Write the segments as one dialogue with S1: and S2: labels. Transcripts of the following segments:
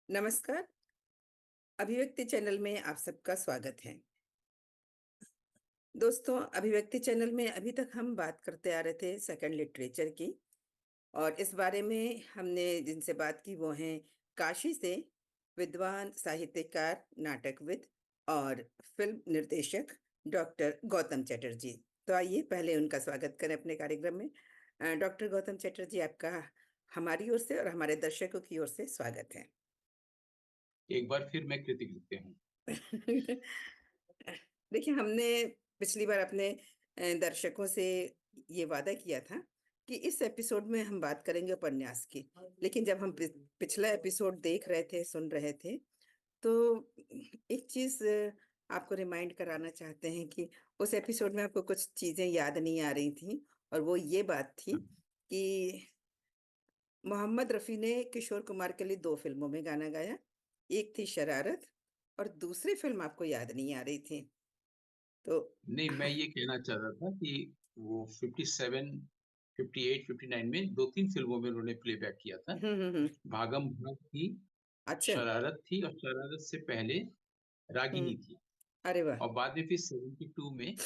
S1: नमस्कार, अभिव्यक्ति चैनल में आप सबका स्वागत है। दोस्तों, अभिव्यक्ति चैनल में अभी तक हम बात करते आ रहे थे सेकंड लिटरेचर की और इस बारे में हमने जिनसे बात की वो हैं काशी से विद्वान साहित्यकार, नाटकविद और फ़िल्म निर्देशक डॉक्टर गौतम चटर्जी। तो आइए पहले उनका स्वागत करें अपने कार्यक्रम में। डॉक्टर गौतम चटर्जी, आपका हमारी ओर से और हमारे दर्शकों की ओर से स्वागत है।
S2: एक बार फिर मैं कृतज्ञ हूँ।
S1: देखिए, हमने पिछली बार अपने दर्शकों से ये वादा किया था कि इस एपिसोड में हम बात करेंगे उपन्यास की। लेकिन जब हम पिछला एपिसोड देख रहे थे, सुन रहे थे, तो एक चीज़ आपको रिमाइंड कराना चाहते हैं कि उस एपिसोड में आपको कुछ चीज़ें याद नहीं आ रही थीं और वो ये बात थी कि मोहम्मद रफ़ी ने किशोर कुमार के लिए 2 फ़िल्मों में गाना गाया। एक थी शरारत और दूसरी फ़िल्म आपको याद नहीं आ रही थी। तो
S2: नहीं, मैं ये कहना चाह रहा था कि वो 57, 58, 59 में 2-3 फ़िल्मों में उन्होंने प्लेबैक किया था।
S1: हुँ, हुँ, हुँ।
S2: भागम भाग थी,
S1: अच्छा।
S2: शरारत थी और शरारत से पहले
S1: हुँ।
S2: रागिनी थी।
S1: अरे वाह!
S2: और बाद में फिर 72 में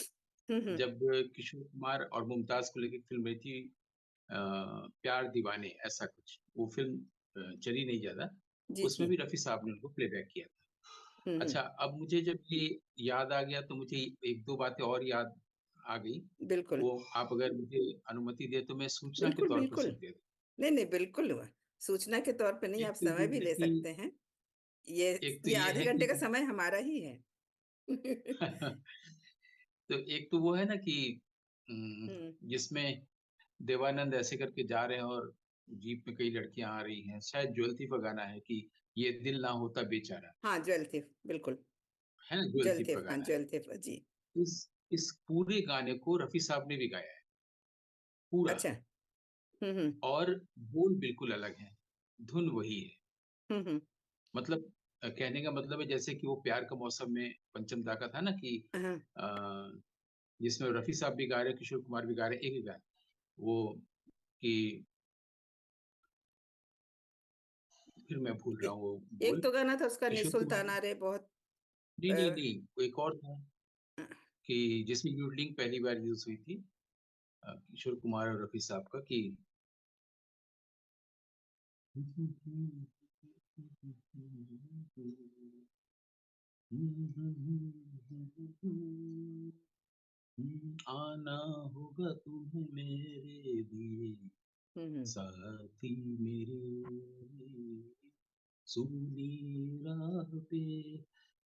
S1: हुँ, हुँ।
S2: जब किशोर कुमार और मुमताज़ को लेके फ़िल्म बनी थी प्यार दीवाने ऐसा कुछ, वो फ़िल्म चली नहीं ज़्यादा,
S1: जी,
S2: उसमें
S1: जी।
S2: भी रफ़ी साहब ने उनको प्लेबैक किया था।
S1: हुँ, हुँ।
S2: अच्छा, अब मुझे जब ये याद आ गया तो मुझे 1-2 बातें और याद आ गई।
S1: बिल्कुल।
S2: वो आप अगर मुझे अनुमति दें तो मैं सूचना के
S1: बिल्कुल,
S2: तौर पर
S1: बिल्कुल।
S2: सब दे दूँ।
S1: नहीं, नहीं, बिल्कुल सूचना के तौर पे नहीं, आप
S2: एक तो
S1: समय
S2: ये
S1: भी
S2: है
S1: ले
S2: कि
S1: सकते हैं। ये
S2: एक तो
S1: ये
S2: ये
S1: आधे
S2: है
S1: घंटे
S2: कि
S1: का समय हमारा ही है।
S2: तो एक तो वो है ना कि
S1: हुँ।
S2: जिसमें देवानंद ऐसे करके जा रहे हैं और जीप में कई लड़कियाँ आ रही हैं, शायद ज्वेलती का गाना है कि ये दिल ना होता बेचारा,
S1: हाँ, ज्वेल थीफ बिल्कुल।
S2: है ना? ज्वेल
S1: ज्वेल
S2: थीफ का
S1: थीफ, हाँ,
S2: गाना है।
S1: ज्वेल थीफ जी।
S2: इस इस पूरे गाने को रफ़ी साहब ने भी गाया है, पूरा।
S1: अच्छा। हुँ, हुँ।
S2: और बोल बिल्कुल अलग हैं, धुन वही है।
S1: हुँ, हुँ।
S2: मतलब कहने का मतलब है जैसे कि वो प्यार का मौसम में पंचम दा का था ना कि
S1: हाँ।
S2: अ, जिसमें रफ़ी साहब भी गा रहे हैं, किशोर कुमार भी गा रहे हैं, एक ही गाना। वो कि फिर मैं भूल
S1: ए
S2: रहा हूँ वो
S1: एक
S2: बोल,
S1: तो गाना था उसका नी
S2: किशोर कुमार
S1: सुल्ताना रे बहुत
S2: नहीं,
S1: अ
S2: नहीं, नहीं, वो एक और था कि जिसमें यूडलिंग पहली बार यूज़ हुई थी किशोर कुमार और रफ़ी साहब का कि आना होगा तुम्हें मेरे लिए
S1: हुँ, हुँ।
S2: साथी मेरे सुनी राह पे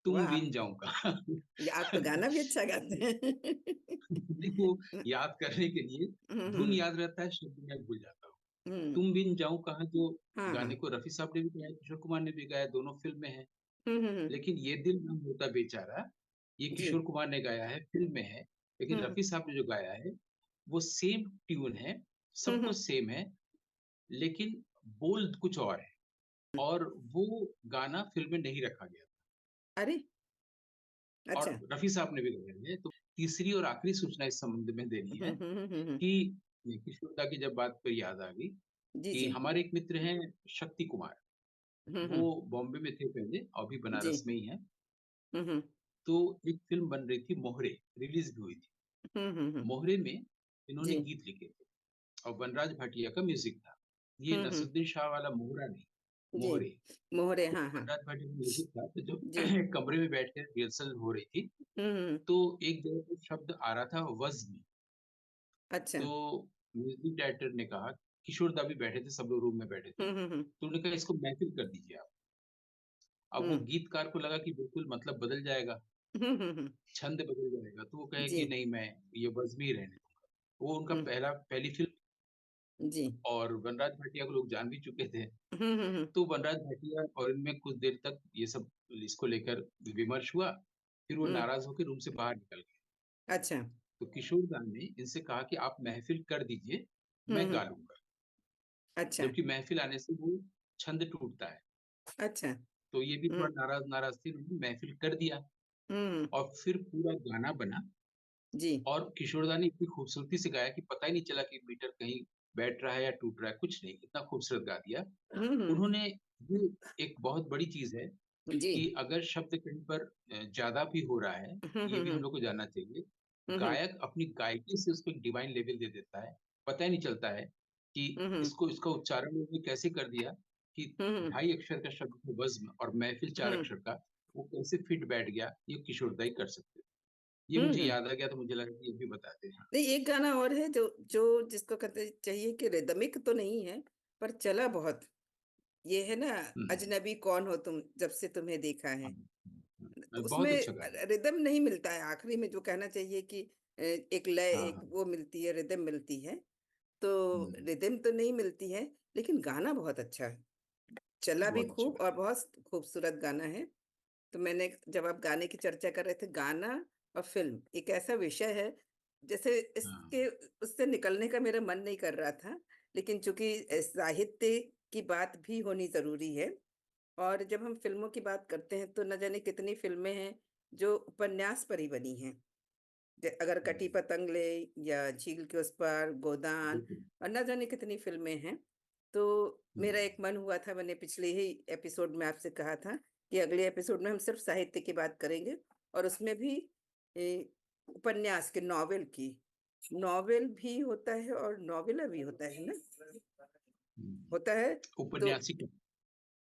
S2: तुम
S1: वाह!
S2: बिन जाऊँ कहाँ
S1: ये आप तो गाना भी अच्छा गाते हैं।
S2: देखो याद करने के लिए
S1: हुँ,
S2: धुन
S1: हुँ,
S2: याद रहता है, शब्द मैं भूल जाता हूँ।
S1: हुँ।
S2: तुम बिन जाऊँ कहाँ जो
S1: हाँ,
S2: गाने
S1: हाँ।
S2: को रफ़ी साहब ने भी गाया, किशोर कुमार ने भी गाया, दोनों फ़िल्म में है।
S1: हुँ, हुँ, हुँ।
S2: लेकिन ये दिल ना होता बेचारा, ये
S1: जी।
S2: किशोर कुमार ने गाया है, फ़िल्म में है। लेकिन
S1: हुँ,
S2: रफ़ी साहब ने जो गाया है, वो सेम ट्यून है,
S1: हुँ,
S2: सब
S1: हुँ।
S2: कुछ सेम है, लेकिन बोल कुछ और है और वो गाना फ़िल्म में नहीं रखा गया
S1: अरे!
S2: और
S1: अच्छा।
S2: रफ़ी साहब ने भी गाया है। तो तीसरी और आखिरी सूचना इस संबंध में देनी
S1: हुँ,
S2: है
S1: हुँ, हुँ, हुँ, हुँ।
S2: कि किशोर दा की जब बात पे याद आ गई
S1: जी,
S2: कि
S1: जी।
S2: हमारे एक मित्र हैं शक्ति कुमार,
S1: हुँ,
S2: वो
S1: हुँ।
S2: बॉम्बे में थे पहले, अभी
S1: जी।
S2: बनारस में ही हैं।
S1: हुँ, हुँ।
S2: तो एक फ़िल्म बन रही थी मोहरे, रिलीज़ भी हुई थी।
S1: हुँ, हुँ, हुँ।
S2: मोहरे में इन्होंने
S1: जी।
S2: गीत लिखे थे और वनराज भाटिया का म्यूज़िक था। ये
S1: हुँ, हुँ।
S2: नसीरुद्दीन शाह वाला मोहरा नहीं,
S1: जी।
S2: मोहरे।
S1: मोहरे
S2: तो
S1: हाँ, हाँ।
S2: वनराज भाटिया का म्यूज़िक था, तो जब
S1: जी।
S2: कमरे में बैठ के रिहर्सल हो रही थी,
S1: हुँ, हुँ, हुँ।
S2: तो एक जगह पे शब्द आ रहा था वज़्न,
S1: अच्छा।
S2: तो म्यूज़िक डायरेक्टर ने कहा किशोर दा भी बैठे थे, सब लोग रूम में बैठे थे,
S1: हुँ, हुँ, हुँ।
S2: तो उन्होंने कहा इसको महफ़िल कर दीजिए आप। अब वो
S1: हुँ।
S2: गीतकार को लगा कि बिल्कुल मतलब बदल जाएगा,
S1: हुँ, हुँ, हुँ।
S2: छंद बदल जाएगा, तो वो कहे
S1: जी।
S2: कि नहीं मैं ये वज़्न में ही रहने दूँगा। वो उनका
S1: हुँ।
S2: पहली फ़िल्म
S1: जी।
S2: और वनराज भाटिया को लोग जान भी चुके थे।
S1: हुँ, हुँ, हुँ।
S2: तो वनराज भाटिया और इनमें कुछ देर तक ये सब इसको लेकर विमर्श हुआ, फिर वो
S1: हुँ।
S2: नाराज़ होके रूम से बाहर निकल गए।
S1: अच्छा।
S2: तो किशोर दा ने इनसे कहा कि आप महफ़िल कर दीजिए,
S1: हुँ,
S2: मैं गा
S1: हुँ।
S2: लूँगा।
S1: अच्छा।
S2: जबकि महफ़िल आने से वो छंद टूटता है।
S1: अच्छा।
S2: तो ये भी
S1: हुँ।
S2: थोड़ा नाराज़ थे, उन्होंने महफ़िल कर दिया
S1: हुँ, हुँ।
S2: और फिर पूरा गाना बना
S1: जी।
S2: और किशोर दा ने इतनी खूबसूरती से गाया कि पता ही नहीं चला कि मीटर कहीं बैठ रहा है या टूट रहा है, कुछ नहीं, इतना खूबसूरत गा दिया।
S1: हुँ, हुँ।
S2: उन्होंने ये एक बहुत बड़ी चीज़ है
S1: जी।
S2: कि अगर शब्द कहीं पर ज़्यादा भी हो रहा है,
S1: हुँ,
S2: ये
S1: हुँ,
S2: भी हम
S1: हुँ।
S2: लोग को जानना चाहिए।
S1: हुँ, हुँ।
S2: गायक अपनी गायकी से उसको एक डिवाइन लेवल दे देता है। पता ही नहीं चलता है कि
S1: हुँ, हुँ।
S2: इसको इसका उच्चारण उन्होंने कैसे कर दिया कि
S1: हुँ, हुँ।
S2: ढाई अक्षर का शब्द का वज़्न और महफ़िल 4
S1: हुँ।
S2: अक्षर का, वो कैसे फिट बैठ गया, ये किशोर दा ही कर सकते थे। ये
S1: हुँ,
S2: मुझे
S1: हुँ।
S2: याद आ गया तो मुझे लगा कि ये भी बताते हैं। हाँ।
S1: नहीं, एक गाना और है जो जो जिसको कहते चाहिए कि रिदमिक तो नहीं है, पर चला बहुत। ये है ना,
S2: हुँ, हुँ।
S1: अजनबी कौन हो तुम जब से तुम्हें देखा
S2: हाँ,
S1: है।
S2: हुँ, हुँ।
S1: तो
S2: बहुत
S1: उसमें
S2: अच्छा गाना है।
S1: रिदम नहीं मिलता है, आखिरी में जो कहना चाहिए कि एक लय,
S2: हाँ,
S1: एक
S2: हाँ।
S1: वो मिलती है, रिदम मिलती है। तो
S2: हुँ,
S1: रिदम तो नहीं मिलती है, लेकिन गाना बहुत अच्छा है। चला भी
S2: बहुत अच्छा
S1: खूब और
S2: गाना है।
S1: बहुत खूबसूरत गाना है। तो मैंने, जब आप गाने की चर्चा कर रहे थे, गाना और फ़िल्म एक ऐसा विषय है, जैसे
S2: हाँ,
S1: इसके उससे निकलने का मेरा मन नहीं कर रहा था, लेकिन चूँकि साहित्य की बात भी होनी ज़रूरी है। और जब हम फ़िल्मों की बात करते हैं, तो न जाने कितनी फ़िल्में हैं, जो उपन्यास पर ही बनी हैं। अगर कटी
S2: हुँ,
S1: पतंग लें या झील के उस पार, गोदान
S2: बिल्कुल।
S1: और न जाने कितनी फ़िल्में हैं। तो
S2: हुँ,
S1: मेरा एक मन हुआ था, मैंने पिछले ही एपिसोड में आपसे कहा था कि अगले एपिसोड में हम सिर्फ़ साहित्य की बात करेंगे और उसमें भी उपन्यास की, नॉवेल की। नॉवेल भी होता है और नॉवेला भी होता है ना?
S2: हुँ।
S1: होता है। तो
S2: औपन्यासिक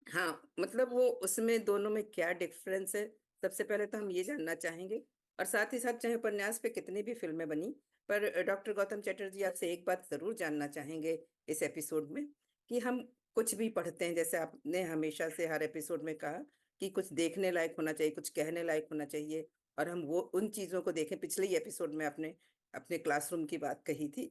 S1: हाँ, मतलब वो उसमें दोनों में क्या डिफ़रेंस है, सबसे पहले तो हम ये जानना चाहेंगे। और साथ ही साथ चाहे उपन्यास पे कितनी भी फ़िल्में बनी, पर डॉक्टर गौतम चटर्जी, आपसे एक बात ज़रूर जानना चाहेंगे इस एपिसोड में, कि हम कुछ भी पढ़ते हैं, जैसे आपने हमेशा से हर एपिसोड में कहा कि कुछ देखने लायक होना चाहिए, कुछ कहने लायक होना चाहिए और हम वो उन चीज़ों को देखें। पिछले ही एपिसोड में आपने अपने क्लासरूम की बात कही थी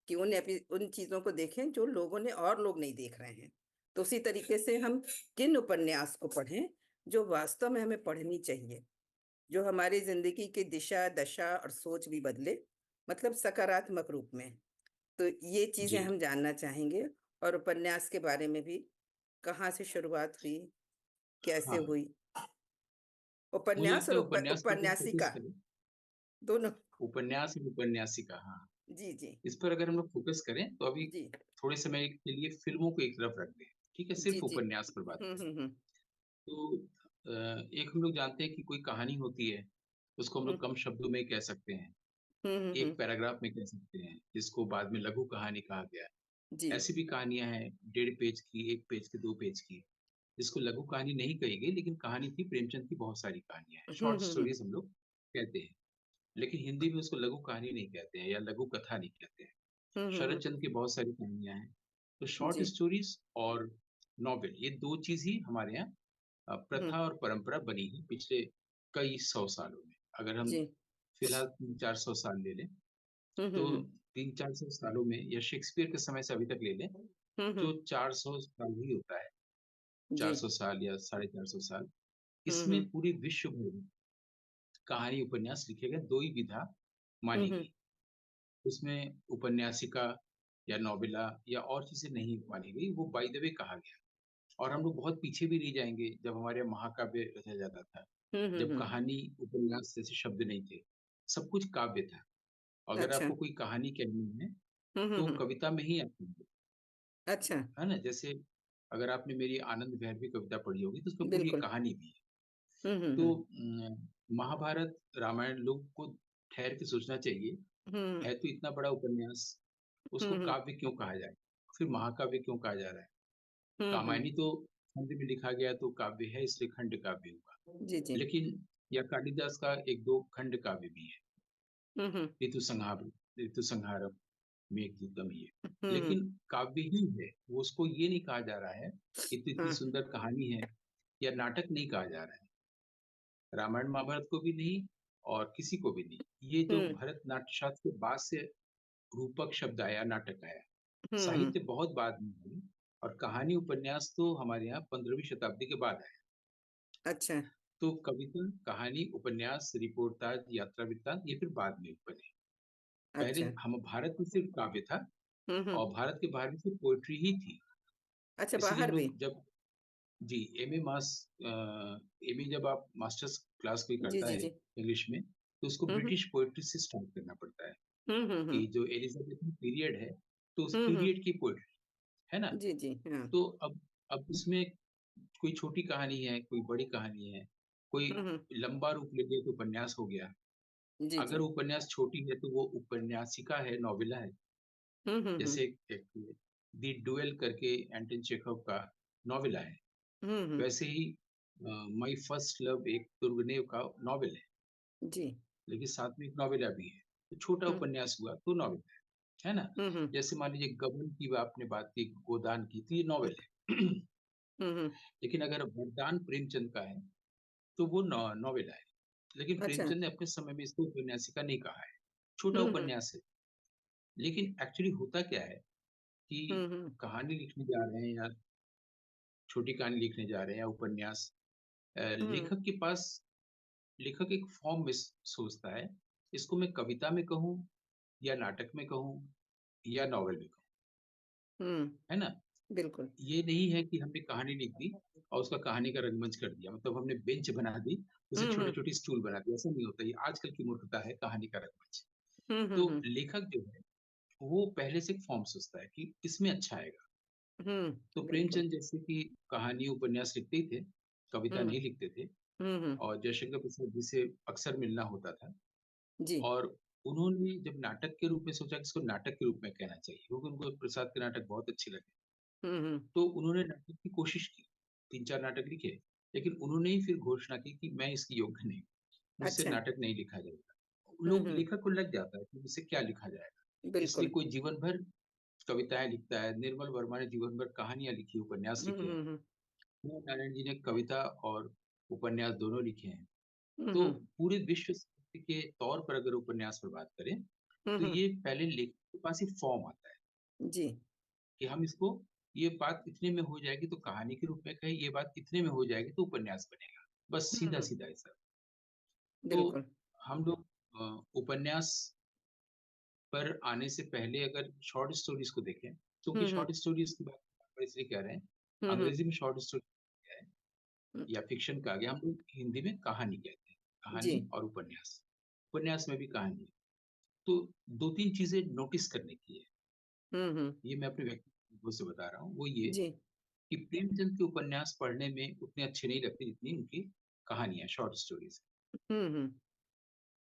S1: कि उन चीज़ों को देखें जो लोगों ने और लोग नहीं देख रहे हैं। तो उसी तरीके से हम किन उपन्यास को पढ़ें, जो वास्तव में हमें पढ़नी चाहिए, जो हमारी ज़िंदगी की दिशा, दशा और सोच भी बदले, मतलब सकारात्मक रूप में। तो ये चीज़ें
S2: जी।
S1: हम जानना चाहेंगे और उपन्यास के बारे में भी, कहाँ से शुरुआत हुई, कैसे
S2: हाँ,
S1: हुई?
S2: मुझे
S1: उपन्यास
S2: लगता
S1: और
S2: है उपन्यास पर अगर फ़ोकस
S1: उपन्यासिका
S2: करें
S1: दोनों।
S2: उपन्यास और उपन्यासिका हाँ,
S1: जी, जी।
S2: इस पर अगर हम लोग फ़ोकस करें तो अभी
S1: जी।
S2: थोड़े समय के लिए फ़िल्मों को एक तरफ रख दें, ठीक है?
S1: जी,
S2: सिर्फ़
S1: जी।
S2: उपन्यास पर बात
S1: हुँ,
S2: करें।
S1: हुँ, हुँ।
S2: तो एक हम लोग जानते हैं कि कोई कहानी होती है, उसको हम
S1: हुँ।
S2: लोग कम शब्दों में कह सकते हैं,
S1: हुँ, हुँ,
S2: एक
S1: हुँ।
S2: पैराग्राफ में कह सकते हैं, जिसको बाद में लघु कहानी कहा गया है।
S1: जी।
S2: ऐसी भी कहानियाँ हैं, डेढ़ पेज की, 1 पेज की, 2 पेज की, जिसको लघु कहानी नहीं कही गई, लेकिन कहानी थी। प्रेमचंद की बहुत सारी कहानियाँ हैं,
S1: हुँ,
S2: शॉर्ट
S1: हुँ, हुँ।
S2: स्टोरीज़ हम लोग कहते हैं। लेकिन हिंदी में उसको लघु कहानी नहीं कहते हैं या लघु कथा नहीं कहते हैं।
S1: हुँ, हुँ,
S2: शरत
S1: हुँ।
S2: चंद्र की बहुत सारी कहानियाँ हैं। तो शॉर्ट
S1: जी।
S2: स्टोरीज़ और नॉवेल ये 2 चीज़ ही हमारे यहाँ
S1: हुँ।
S2: प्रथा और परंपरा बनी है पिछले कई 100 सालों में। अगर हम
S1: जी।
S2: फिलहाल 300-400 साल ले लें,
S1: हुँ, हुँ,
S2: तो
S1: हुँ।
S2: 300-400 सालों में या शेक्सपियर के समय से अभी तक ले लें,
S1: हुँ, हुँ।
S2: जो 400 साल ही होता है,
S1: जी।
S2: 400 साल या साढ़े 400 साल।
S1: हुँ,
S2: इसमें
S1: हुँ।
S2: पूरे विश्व भर में कहानी, उपन्यास लिखे गए, 2 ही विधा
S1: हुँ,
S2: मानी
S1: हुँ।
S2: गई। उसमें उपन्यासिका या नॉवेला या और चीज़ें नहीं मानी गई, वो बाय द वे कहा गया। और हम लोग बहुत पीछे भी नहीं जाएँगे, जब हमारे यहाँ महाकाव्य रचा जाता था,
S1: हुँ, हुँ,
S2: जब
S1: हुँ।
S2: कहानी, उपन्यास जैसे शब्द नहीं थे, सब कुछ काव्य था। अगर
S1: अच्छा।
S2: आपको कोई कहानी कहनी है,
S1: हुँ, हुँ,
S2: तो
S1: हुँ।
S2: कविता में ही आती है।
S1: अच्छा,
S2: है ना? जैसे अगर आपने मेरी आनंद भैरवी कविता पढ़ी होगी, तो उसमें पूरी एक
S1: बिल्कुल।
S2: कहानी भी है।
S1: हुँ, हुँ,
S2: तो
S1: हुँ।
S2: महाभारत, रामायण लोग को ठहर के सोचना चाहिए,
S1: हुँ,
S2: है तो इतना बड़ा उपन्यास,
S1: हुँ,
S2: उसको
S1: हुँ।
S2: काव्य क्यों कहा जाए? फिर महाकाव्य क्यों कहा जा रहा है?
S1: हुँ, हुँ।
S2: रामायणी तो खंड में लिखा गया तो काव्य है, इसलिए खंड काव्य हुआ।
S1: जी, जी।
S2: लेकिन या कालिदास का 1-2 खंड काव्य भी है।
S1: हुँ, हुँ।
S2: ऋतुसंहारम, मेघदूतम ये।
S1: हुँ, हुँ।
S2: लेकिन काव्य ही है, वो उसको ये नहीं कहा जा रहा है, कि तो इतनी
S1: हाँ।
S2: सुंदर कहानी है या नाटक नहीं कहा जा रहा है। रामायण महाभारत को भी नहीं और किसी को भी नहीं। ये जो
S1: हुँ,
S2: भरत नाट्य शास्त्र के बाद से रूपक शब्द आया, नाटक आया।
S1: हुँ, हुँ।
S2: साहित्य बहुत बाद में हुई और कहानी उपन्यास तो हमारे यहाँ 15वीं शताब्दी के बाद आया।
S1: अच्छा,
S2: तो कविता, कहानी, उपन्यास, रिपोर्टाज, यात्रा वृत्तांत ये फिर बाद में बने। पहले
S1: अच्छा।
S2: हम भारत में सिर्फ काव्य था
S1: हुँ, हुँ।
S2: और भारत के बाहर में सिर्फ पोएट्री ही थी।
S1: अच्छा,
S2: इसीलिए हम
S1: बाहर भी?
S2: लोग जब जी, एमए जब आप मास्टर्स क्लास कोई
S1: जी,
S2: करता
S1: जी,
S2: है
S1: जी।
S2: इंग्लिश में, तो उसको
S1: हुँ, हुँ।
S2: ब्रिटिश पोएट्री से स्टार्ट करना पड़ता है
S1: हुँ, हुँ,
S2: कि
S1: हुँ।
S2: जो एलिज़ाबेथन पीरियड है, तो उस
S1: हुँ, हुँ।
S2: पीरियड की पोएट्री, है ना?
S1: जी, जी। हाँ।
S2: तो अब इसमें कोई छोटी कहानी है, कोई बड़ी कहानी है, कोई
S1: हुँ, हुँ।
S2: लंबा रूप ले लिया तो उपन्यास हो गया।
S1: जी,
S2: अगर
S1: जी।
S2: उपन्यास छोटी है तो वो उपन्यासिका है, नॉवेला है।
S1: हुँ, हुँ, हुँ।
S2: जैसे एक दी ड्यूल करके एंटन चेखव का नॉवेला है।
S1: हुँ, हुँ।
S2: वैसे ही माय फर्स्ट लव एक तुर्गेनेव का नॉवेल है,
S1: जी।
S2: लेकिन साथ में एक नॉवेला भी है। तो छोटा
S1: हुँ।
S2: उपन्यास हुआ तो नॉवेल है ना?
S1: हुँ, हुँ।
S2: जैसे मान लीजिए गबन की आपने बात की, गोदान की, तो ये
S1: हुँ।
S2: नॉवेल है।
S1: हुँ, हुँ।
S2: लेकिन अगर वरदान प्रेमचंद का है, तो वो नॉवेला है। लेकिन
S1: अच्छा।
S2: प्रेमचंद ने अपने समय में इसको उपन्यासिका नहीं कहा है, छोटा
S1: हुँ, हुँ।
S2: उपन्यास है। लेकिन एक्चुअली होता क्या है कि
S1: हुँ, हुँ।
S2: कहानी लिखने जा रहे हैं या छोटी कहानी लिखने जा रहे हैं या उपन्यास,
S1: हुँ।
S2: लेखक के पास लेखक एक फॉर्म में सोचता है, इसको मैं कविता में कहूँ या नाटक में कहूँ या नॉवेल में कहूँ,
S1: हुँ।
S2: है ना?
S1: बिल्कुल।
S2: ये नहीं है कि हमने कहानी लिख दी और उसका कहानी का रंगमंच कर दिया, मतलब हमने बेंच बना दी, उसे
S1: हुँ, हुँ।
S2: छोटे-छोटे स्टूल बना दिया, ऐसा नहीं होता। ये आजकल की मूर्खता है कहानी का रंगमंच।
S1: हुँ, हुँ,
S2: तो
S1: हुँ।
S2: लेखक जो है, वो पहले से एक फॉर्म सोचता है कि इसमें अच्छा आएगा।
S1: हुँ,
S2: तो
S1: बिल्कुल।
S2: प्रेमचंद जैसे कि कहानी, उपन्यास लिखते ही थे, कविता
S1: हुँ।
S2: नहीं लिखते थे
S1: हुँ, हुँ।
S2: और जयशंकर प्रसाद जी से अक्सर मिलना होता था
S1: जी।
S2: और उन्होंने जब नाटक के रूप में सोचा कि इसको नाटक के रूप में कहना चाहिए, क्योंकि उनको प्रसाद के नाटक बहुत अच्छे लगे।
S1: हुँ, हुँ।
S2: तो उन्होंने नाटक की कोशिश की, 3-4 नाटक लिखे, लेकिन उन्होंने ही फिर घोषणा की कि मैं इसके योग्य नहीं हूँ, मुझसे
S1: अच्छा।
S2: नाटक नहीं लिखा जाएगा।
S1: हुँ,
S2: लोग
S1: हुँ।
S2: लेखक को लग जाता है कि मुझसे क्या लिखा जाएगा, इसलिए
S1: बिल्कुल।
S2: कोई जीवन भर कविताएँ लिखता है। निर्मल वर्मा ने जीवन भर कहानियाँ लिखी, उपन्यास
S1: हुँ,
S2: लिखे हैं।
S1: हुँ, हुँ।
S2: कुमार नारायण जी ने कविता और उपन्यास दोनों लिखे हैं।
S1: हुँ,
S2: तो
S1: हुँ।
S2: पूरे विश्व साहित्य के तौर पर अगर उपन्यास पर बात करें,
S1: हुँ,
S2: तो
S1: हुँ।
S2: ये पहले लेखक के पास एक फॉर्म आता है
S1: जी।
S2: कि हम इसको, ये बात इतने में हो जाएगी तो कहानी के रूप में कहें, ये बात इतने में हो जाएगी तो उपन्यास बनेगा। बस
S1: हुँ, हुँ।
S2: सीधा-सीधा ऐसा। तो
S1: बिल्कुल।
S2: हम लोग उपन्यास पर आने से पहले अगर शॉर्ट स्टोरीज़ को देखें, क्योंकि
S1: हुँ, हुँ।
S2: शॉर्ट स्टोरीज़ की बात इसलिए कह रहे हैं,
S1: हुँ, हुँ।
S2: अंग्रेज़ी में शॉर्ट स्टोरी क्या है
S1: हुँ।
S2: या फ़िक्शन कहा गया, हम लोग हिंदी में कहानी कहते हैं।
S1: जी।
S2: कहानी और उपन्यास। उपन्यास में भी कहानी है। तो 2-3 चीज़ें नोटिस करने की है।
S1: हुँ, हुँ।
S2: ये मैं अपने व्यक्तिगत अनुभव से बता रहा हूँ, वो ये
S1: जी।
S2: कि प्रेमचंद के उपन्यास पढ़ने में उतने अच्छे नहीं लगते जितनी उनकी कहानियाँ, शॉर्ट स्टोरीज़।
S1: हुँ, हुँ।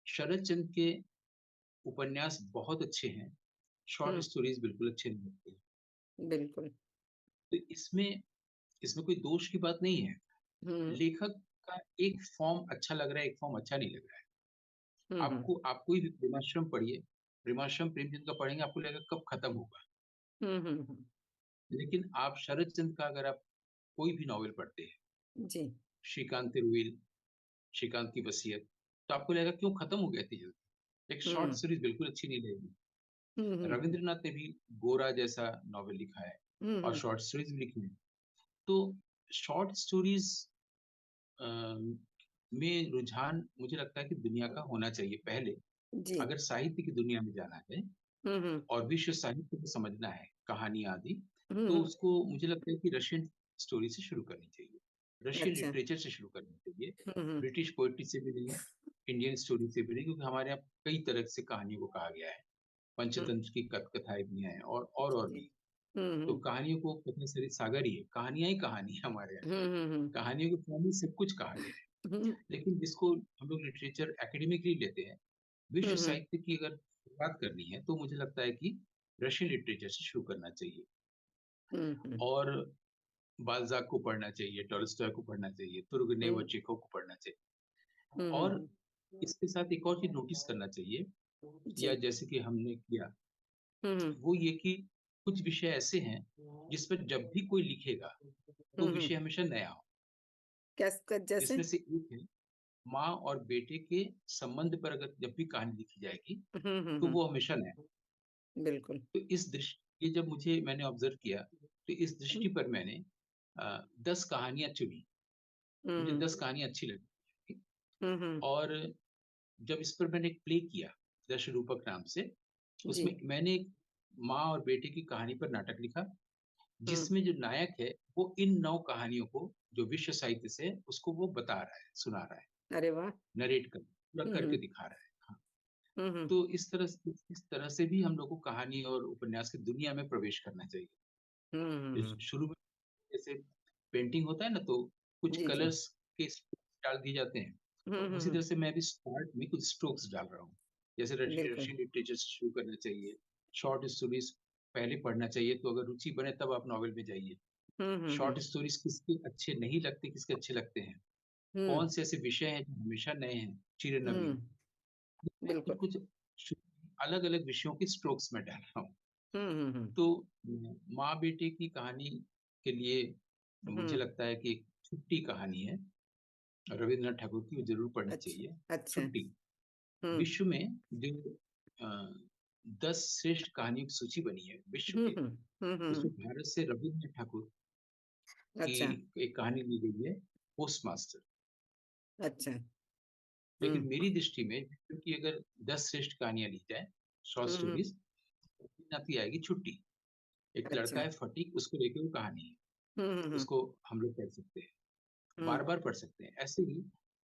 S2: शरद चंद्र के उपन्यास बहुत अच्छे हैं, शॉर्ट
S1: हुँ।
S2: स्टोरीज़ बिल्कुल अच्छे नहीं लगते।
S1: बिल्कुल।
S2: तो इसमें इसमें कोई दोष की बात नहीं है।
S1: हुँ।
S2: लेखक का एक फ़ॉर्म अच्छा लग रहा है, एक फ़ॉर्म अच्छा नहीं लग रहा है।
S1: हुँ, हुँ।
S2: आप कोई भी प्रेमाश्रम पढ़िए, प्रेमाश्रम प्रेमचंद का पढ़ेंगे, आपको लगेगा कब खत्म होगा।
S1: हुँ, हुँ, हुँ।
S2: लेकिन आप शरद चंद्र का अगर आप कोई भी नॉवेल पढ़ते हैं,
S1: जी।
S2: श्रीकांत तिरुवेल, श्रीकांत की वसीयत, तो आपको लगेगा क्यों खत्म हो गया इतनी जल्दी। एक शॉर्ट
S1: हुँ।
S2: स्टोरीज़ बिल्कुल अच्छी नहीं लगेगी।
S1: हुँ, हुँ, हुँ।
S2: रवींद्रनाथ ने भी गोरा जैसा नॉवेल लिखा है
S1: हुँ,
S2: और
S1: हुँ।
S2: शॉर्ट स्टोरीज़ भी लिखी हैं। तो शॉर्ट स्टोरीज़ अ, में रुझान मुझे लगता है कि दुनिया का होना चाहिए पहले।
S1: जी।
S2: अगर साहित्य की दुनिया में जाना है
S1: हुँ, हुँ।
S2: और विश्व साहित्य को समझना है, कहानी आदि,
S1: हुँ,
S2: तो
S1: हुँ।
S2: उसको मुझे लगता है कि रशियन स्टोरी से शुरू करनी चाहिए। रशियन
S1: अच्छा।
S2: लिटरेचर से शुरू करनी चाहिए।
S1: हुँ, हुँ।
S2: ब्रिटिश पोएट्री से भी नहीं, इंडियन स्टोरी से भी नहीं, क्योंकि हमारे यहाँ कई तरह से कहानियों को कहा गया है।
S1: हुँ।
S2: पंचतंत्र की कथाएँ भी हैं
S1: जी,
S2: और
S1: जी।
S2: भी।
S1: हुँ,
S2: तो
S1: हुँ।
S2: कहानियों को कथन सरित सागर ही है, कहानियाँ ही कहानी है हमारे यहाँ।
S1: हुँ, हुँ, हुँ।
S2: कहानियों के फॉर्म में सब कुछ कहा गया है।
S1: हुँ,
S2: लेकिन जिसको हम लोग लिटरेचर एकेडमिकली लेते हैं,
S1: हुँ,
S2: विश्व
S1: हुँ।
S2: साहित्य की अगर शुरुआत करनी है, तो मुझे लगता है कि रशियन लिटरेचर से शुरू करना चाहिए
S1: हुँ, हुँ।
S2: और बाल्ज़ाक को पढ़ना चाहिए, टॉल्स्टॉय को पढ़ना चाहिए, तुर्गेनेव
S1: हुँ।
S2: और चेखव को पढ़ना चाहिए।
S1: हुँ, हुँ,
S2: और
S1: हुँ।
S2: इसके साथ एक और चीज़ नोटिस करना चाहिए, या
S1: जी।
S2: जैसे कि हमने किया,
S1: हुँ, हुँ।
S2: वो ये कि कुछ विषय ऐसे हैं, जिस पर जब भी कोई लिखेगा, तो
S1: हुँ, हुँ।
S2: विषय हमेशा नया हो।
S1: कैस क जैसे?
S2: जिसमें से एक है, माँ और बेटे के संबंध पर अगर जब भी कहानी लिखी जाएगी,
S1: हुँ, हुँ,
S2: तो
S1: हुँ।
S2: वो हमेशा नया।
S1: बिल्कुल।
S2: तो इस दृष्टि ये जब मैंने ऑब्ज़र्व किया, तो इस
S1: हुँ।
S2: दृष्टि पर मैंने 10 कहानियाँ चुनी।
S1: हुँ,
S2: मुझे
S1: हुँ।
S2: 10 कहानियाँ अच्छी लगी
S1: हुँ, हुँ।
S2: और जब इस पर मैंने एक प्ले किया, दशरूपक नाम से,
S1: जी।
S2: उसमें मैंने एक माँ और बेटे की कहानी पर नाटक लिखा,
S1: हुँ।
S2: जिसमें जो नायक है, वो इन 9 कहानियों को, जो विश्व साहित्य से है, उसको वो बता रहा है, सुना रहा है,
S1: अरे वाह!
S2: नरेट कर पूरा
S1: हुँ,
S2: करके
S1: हुँ।
S2: दिखा रहा है। हाँ,
S1: हुँ।
S2: तो इस तरह से भी हम लोग को कहानी और उपन्यास की दुनिया में प्रवेश करना चाहिए।
S1: हुँ, हुँ,
S2: इस
S1: हुँ।
S2: शुरू में जैसे पेंटिंग होता है ना, तो कुछ
S1: जी, जी।
S2: कलर्स के स्ट्रोक्स डाल दिए जाते हैं।
S1: हुँ,
S2: तो
S1: हुँ,
S2: उसी तरह
S1: हुँ।
S2: से मैं भी स्टार्ट में कुछ स्ट्रोक्स डाल रहा हूँ। जैसे
S1: बिल्कुल।
S2: रशियन लिटरेचर से शुरू करना चाहिए। शॉर्ट स्टोरीज़ पहले पढ़ना चाहिए, तो अगर रुचि बने तब आप नॉवेल में जाइए।
S1: हुँ, हुँ,
S2: शॉर्ट
S1: हुँ।
S2: स्टोरीज़ किसके अच्छे नहीं लगते, किसके अच्छे लगते हैं।
S1: हुँ,
S2: कौन से ऐसे विषय हैं जो हमेशा नए हैं, चिर
S1: हुँ।
S2: नवीन। मैं
S1: बिल्कुल।
S2: कुछ शु अलग-अलग विषयों के स्ट्रोक्स में डाल रहा हूँ।
S1: हुँ, हुँ, हुँ।
S2: तो माँ-बेटे की कहानी के लिए मुझे
S1: हुँ।
S2: लगता है कि एक छुट्टी कहानी है, रवीन्द्रनाथ ठाकुर की, वो ज़रूर पढ़नी चाहिए।
S1: अच्छा।
S2: छुट्टी।
S1: हुँ।
S2: विश्व में जो अ, 10 श्रेष्ठ कहानियों की सूची बनी है विश्व
S1: हुँ,
S2: के,
S1: हुँ। हुँ, हुँ,
S2: उसमें
S1: हुँ।
S2: भारत से रवीन्द्रनाथ ठाकुर की
S1: अच्छा,
S2: एक कहानी ली गई है, पोस्टमास्टर।
S1: अच्छा।
S2: लेकिन
S1: हुँ।
S2: मेरी दृष्टि में विश्व की अगर 10 श्रेष्ठ कहानियाँ ली जाएँ, शॉर्ट
S1: हुँ, हुँ।
S2: स्टोरीज़, तो आती आएगी छुट्टी। एक लड़का
S1: अच्छा।
S2: है फटीक, उसको लेके वो कहानी है।
S1: हुँ, हुँ, हुँ।
S2: उसको हम लोग पढ़ सकते हैं,
S1: हुँ।
S2: बार-बार पढ़ सकते हैं। ऐसे ही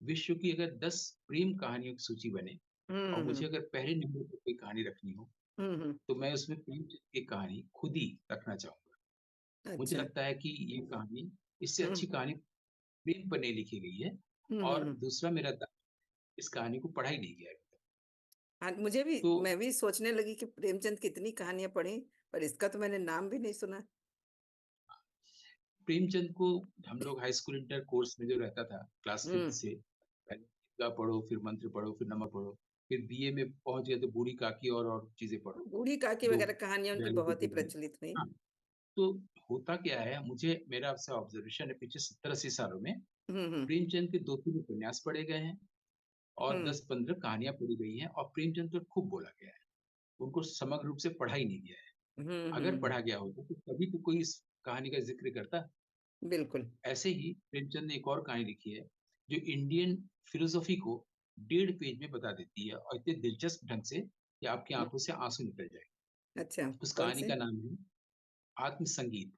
S2: विश्व की अगर 10 प्रेम कहानियों की सूची बने
S1: हुँ,
S2: और
S1: हुँ,
S2: मुझे
S1: हुँ।
S2: अगर पहले नंबर पर कोई कहानी रखनी हो,
S1: हुँ, हुँ।
S2: तो मैं उसमें प्रेमचंद की कहानी खुद ही रखना चाहूँगा। मुझे
S1: अच्छा।
S2: लगता है कि ये कहानी, इससे
S1: हुँ।
S2: अच्छी कहानी प्रेम पर नहीं लिखी गई है।
S1: हुँ, हुँ,
S2: और
S1: हुँ।
S2: दूसरा मेरा इस कहानी को पढ़ा ही नहीं गया है अभी तक।
S1: हाँ, मुझे भी
S2: तो
S1: मैं भी सोचने लगी कि प्रेमचंद कितनी कहानियाँ पढ़ी, पर इसका तो मैंने नाम भी नहीं सुना।
S2: प्रेमचंद को हम लोग हाई स्कूल इंटर कोर्स में जो रहता था, क्लास 5th
S1: हुँ।
S2: से पहले गीता पढ़ो, फिर मंत्र पढ़ो, फिर नमक पढ़ो, फिर बीए में पहुँच गए तो बूढ़ी काकी और चीज़ें पढ़ो।
S1: बूढ़ी काकी
S2: 2
S1: वगैरह कहानियाँ उनकी
S2: दयाल
S1: बहुत ही
S2: उपन्यास।
S1: प्रचलित हुई।
S2: हाँ, तो होता क्या है, मुझे मेरा आपसे ऑब्जर्वेशन है, पिछले 70-80 सालों में
S1: हुँ, हुँ।
S2: प्रेमचंद के 2-3 उपन्यास पढ़े गए हैं और
S1: हुँ।
S2: 10-15 कहानियाँ पढ़ी गई हैं और प्रेमचंद पर खूब बोला गया है। उनको समग्र रूप से पढ़ा ही नहीं गया है।
S1: हुँ,
S2: अगर
S1: हुँ,
S2: पढ़ा
S1: हुँ।
S2: गया होता तो कभी तो कोई इस कहानी का ज़िक्र करता।
S1: बिल्कुल।
S2: ऐसे ही प्रेमचंद ने एक और कहानी लिखी है, जो इंडियन फिलॉसफी को 1.5 पेज में बता देती है और इतने दिलचस्प ढंग से कि आपकी
S1: हुँ।
S2: आँखों से आँसू निकल जाएँ।
S1: अच्छा,
S2: उस कहानी
S1: कौन-सी?
S2: का नाम है आत्मसंगीत।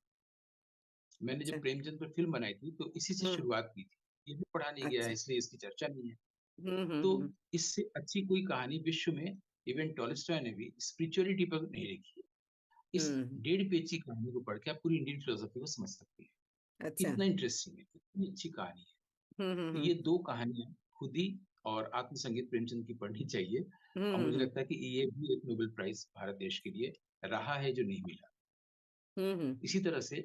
S2: मैंने
S1: अच्छा।
S2: जब प्रेमचंद पर फ़िल्म बनाई थी, तो इसी से
S1: हुँ।
S2: शुरुआत की थी। ये भी पढ़ा नहीं गया है,
S1: अच्छा।
S2: इसलिए इसकी चर्चा नहीं है।
S1: हुँ, हुँ,
S2: तो
S1: हुँ।
S2: इससे अच्छी कोई कहानी विश्व में इवन टॉलस्टॉय ने भी स्पिरिचुअलिटी पर नहीं लिखी है। इस
S1: हुँ।
S2: 1.5 पेज की कहानी को पढ़ के आप पूरी इंडियन फिलॉसफी को समझ सकते हैं।
S1: अच्छा।
S2: कितना इंटरेस्टिंग है, कितनी अच्छी कहानी है।
S1: हुँ, हुँ,
S2: तो
S1: हुँ।
S2: ये 2 कहानियाँ खुद ही और आत्मसंगीत प्रेमचंद की पढ़नी चाहिए।
S1: हुँ,
S2: और
S1: हुँ,
S2: मुझे
S1: हुँ।
S2: लगता है कि ये भी एक नोबेल प्राइज़ भारत देश के लिए रहा है, जो नहीं मिला।
S1: हुँ, हुँ।
S2: इसी तरह से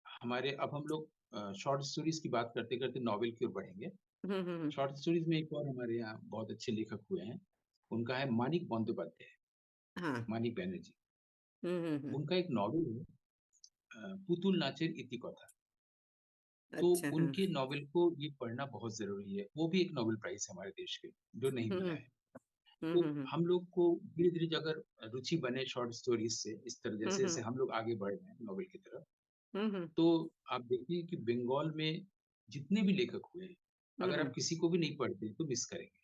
S2: हमारे अब हम लोग शॉर्ट स्टोरीज़ की बात करते-करते नॉवेल की ओर बढ़ेंगे।
S1: हुँ, हुँ, हुँ।
S2: शॉर्ट स्टोरीज़ में एक और हमारे यहाँ बहुत अच्छे लेखक हुए हैं। उनका है मानिक बंदोपाध्याय,
S1: हाँ।
S2: मानिक बैनर्जी।
S1: हुँ, हुँ, हुँ।
S2: उनका एक नॉवेल है पुतुल नाचेर इतिकथा। तो
S1: अच्छा, हाँ।
S2: उनके नॉवेल को ये पढ़ना बहुत ज़रूरी है। वो भी एक नोबेल प्राइज़ है हमारे देश के, जो नहीं
S1: हुँ,
S2: मिला
S1: हुँ।
S2: है।
S1: हुँ,
S2: तो
S1: हुँ, हुँ।
S2: हम लोग को धीरे-धीरे अगर रुचि बने शॉर्ट स्टोरीज़ से, इस तरह
S1: हुँ,
S2: जैसे-जैसे
S1: हुँ।
S2: हम लोग आगे बढ़ रहे हैं नॉवेल की तरफ,
S1: हुँ, हुँ।
S2: तो आप देखिए कि बंगाल में जितने भी लेखक हुए हैं,
S1: हुँ,
S2: अगर आप
S1: हुँ।
S2: किसी को भी नहीं पढ़ते हैं, तो मिस करेंगे।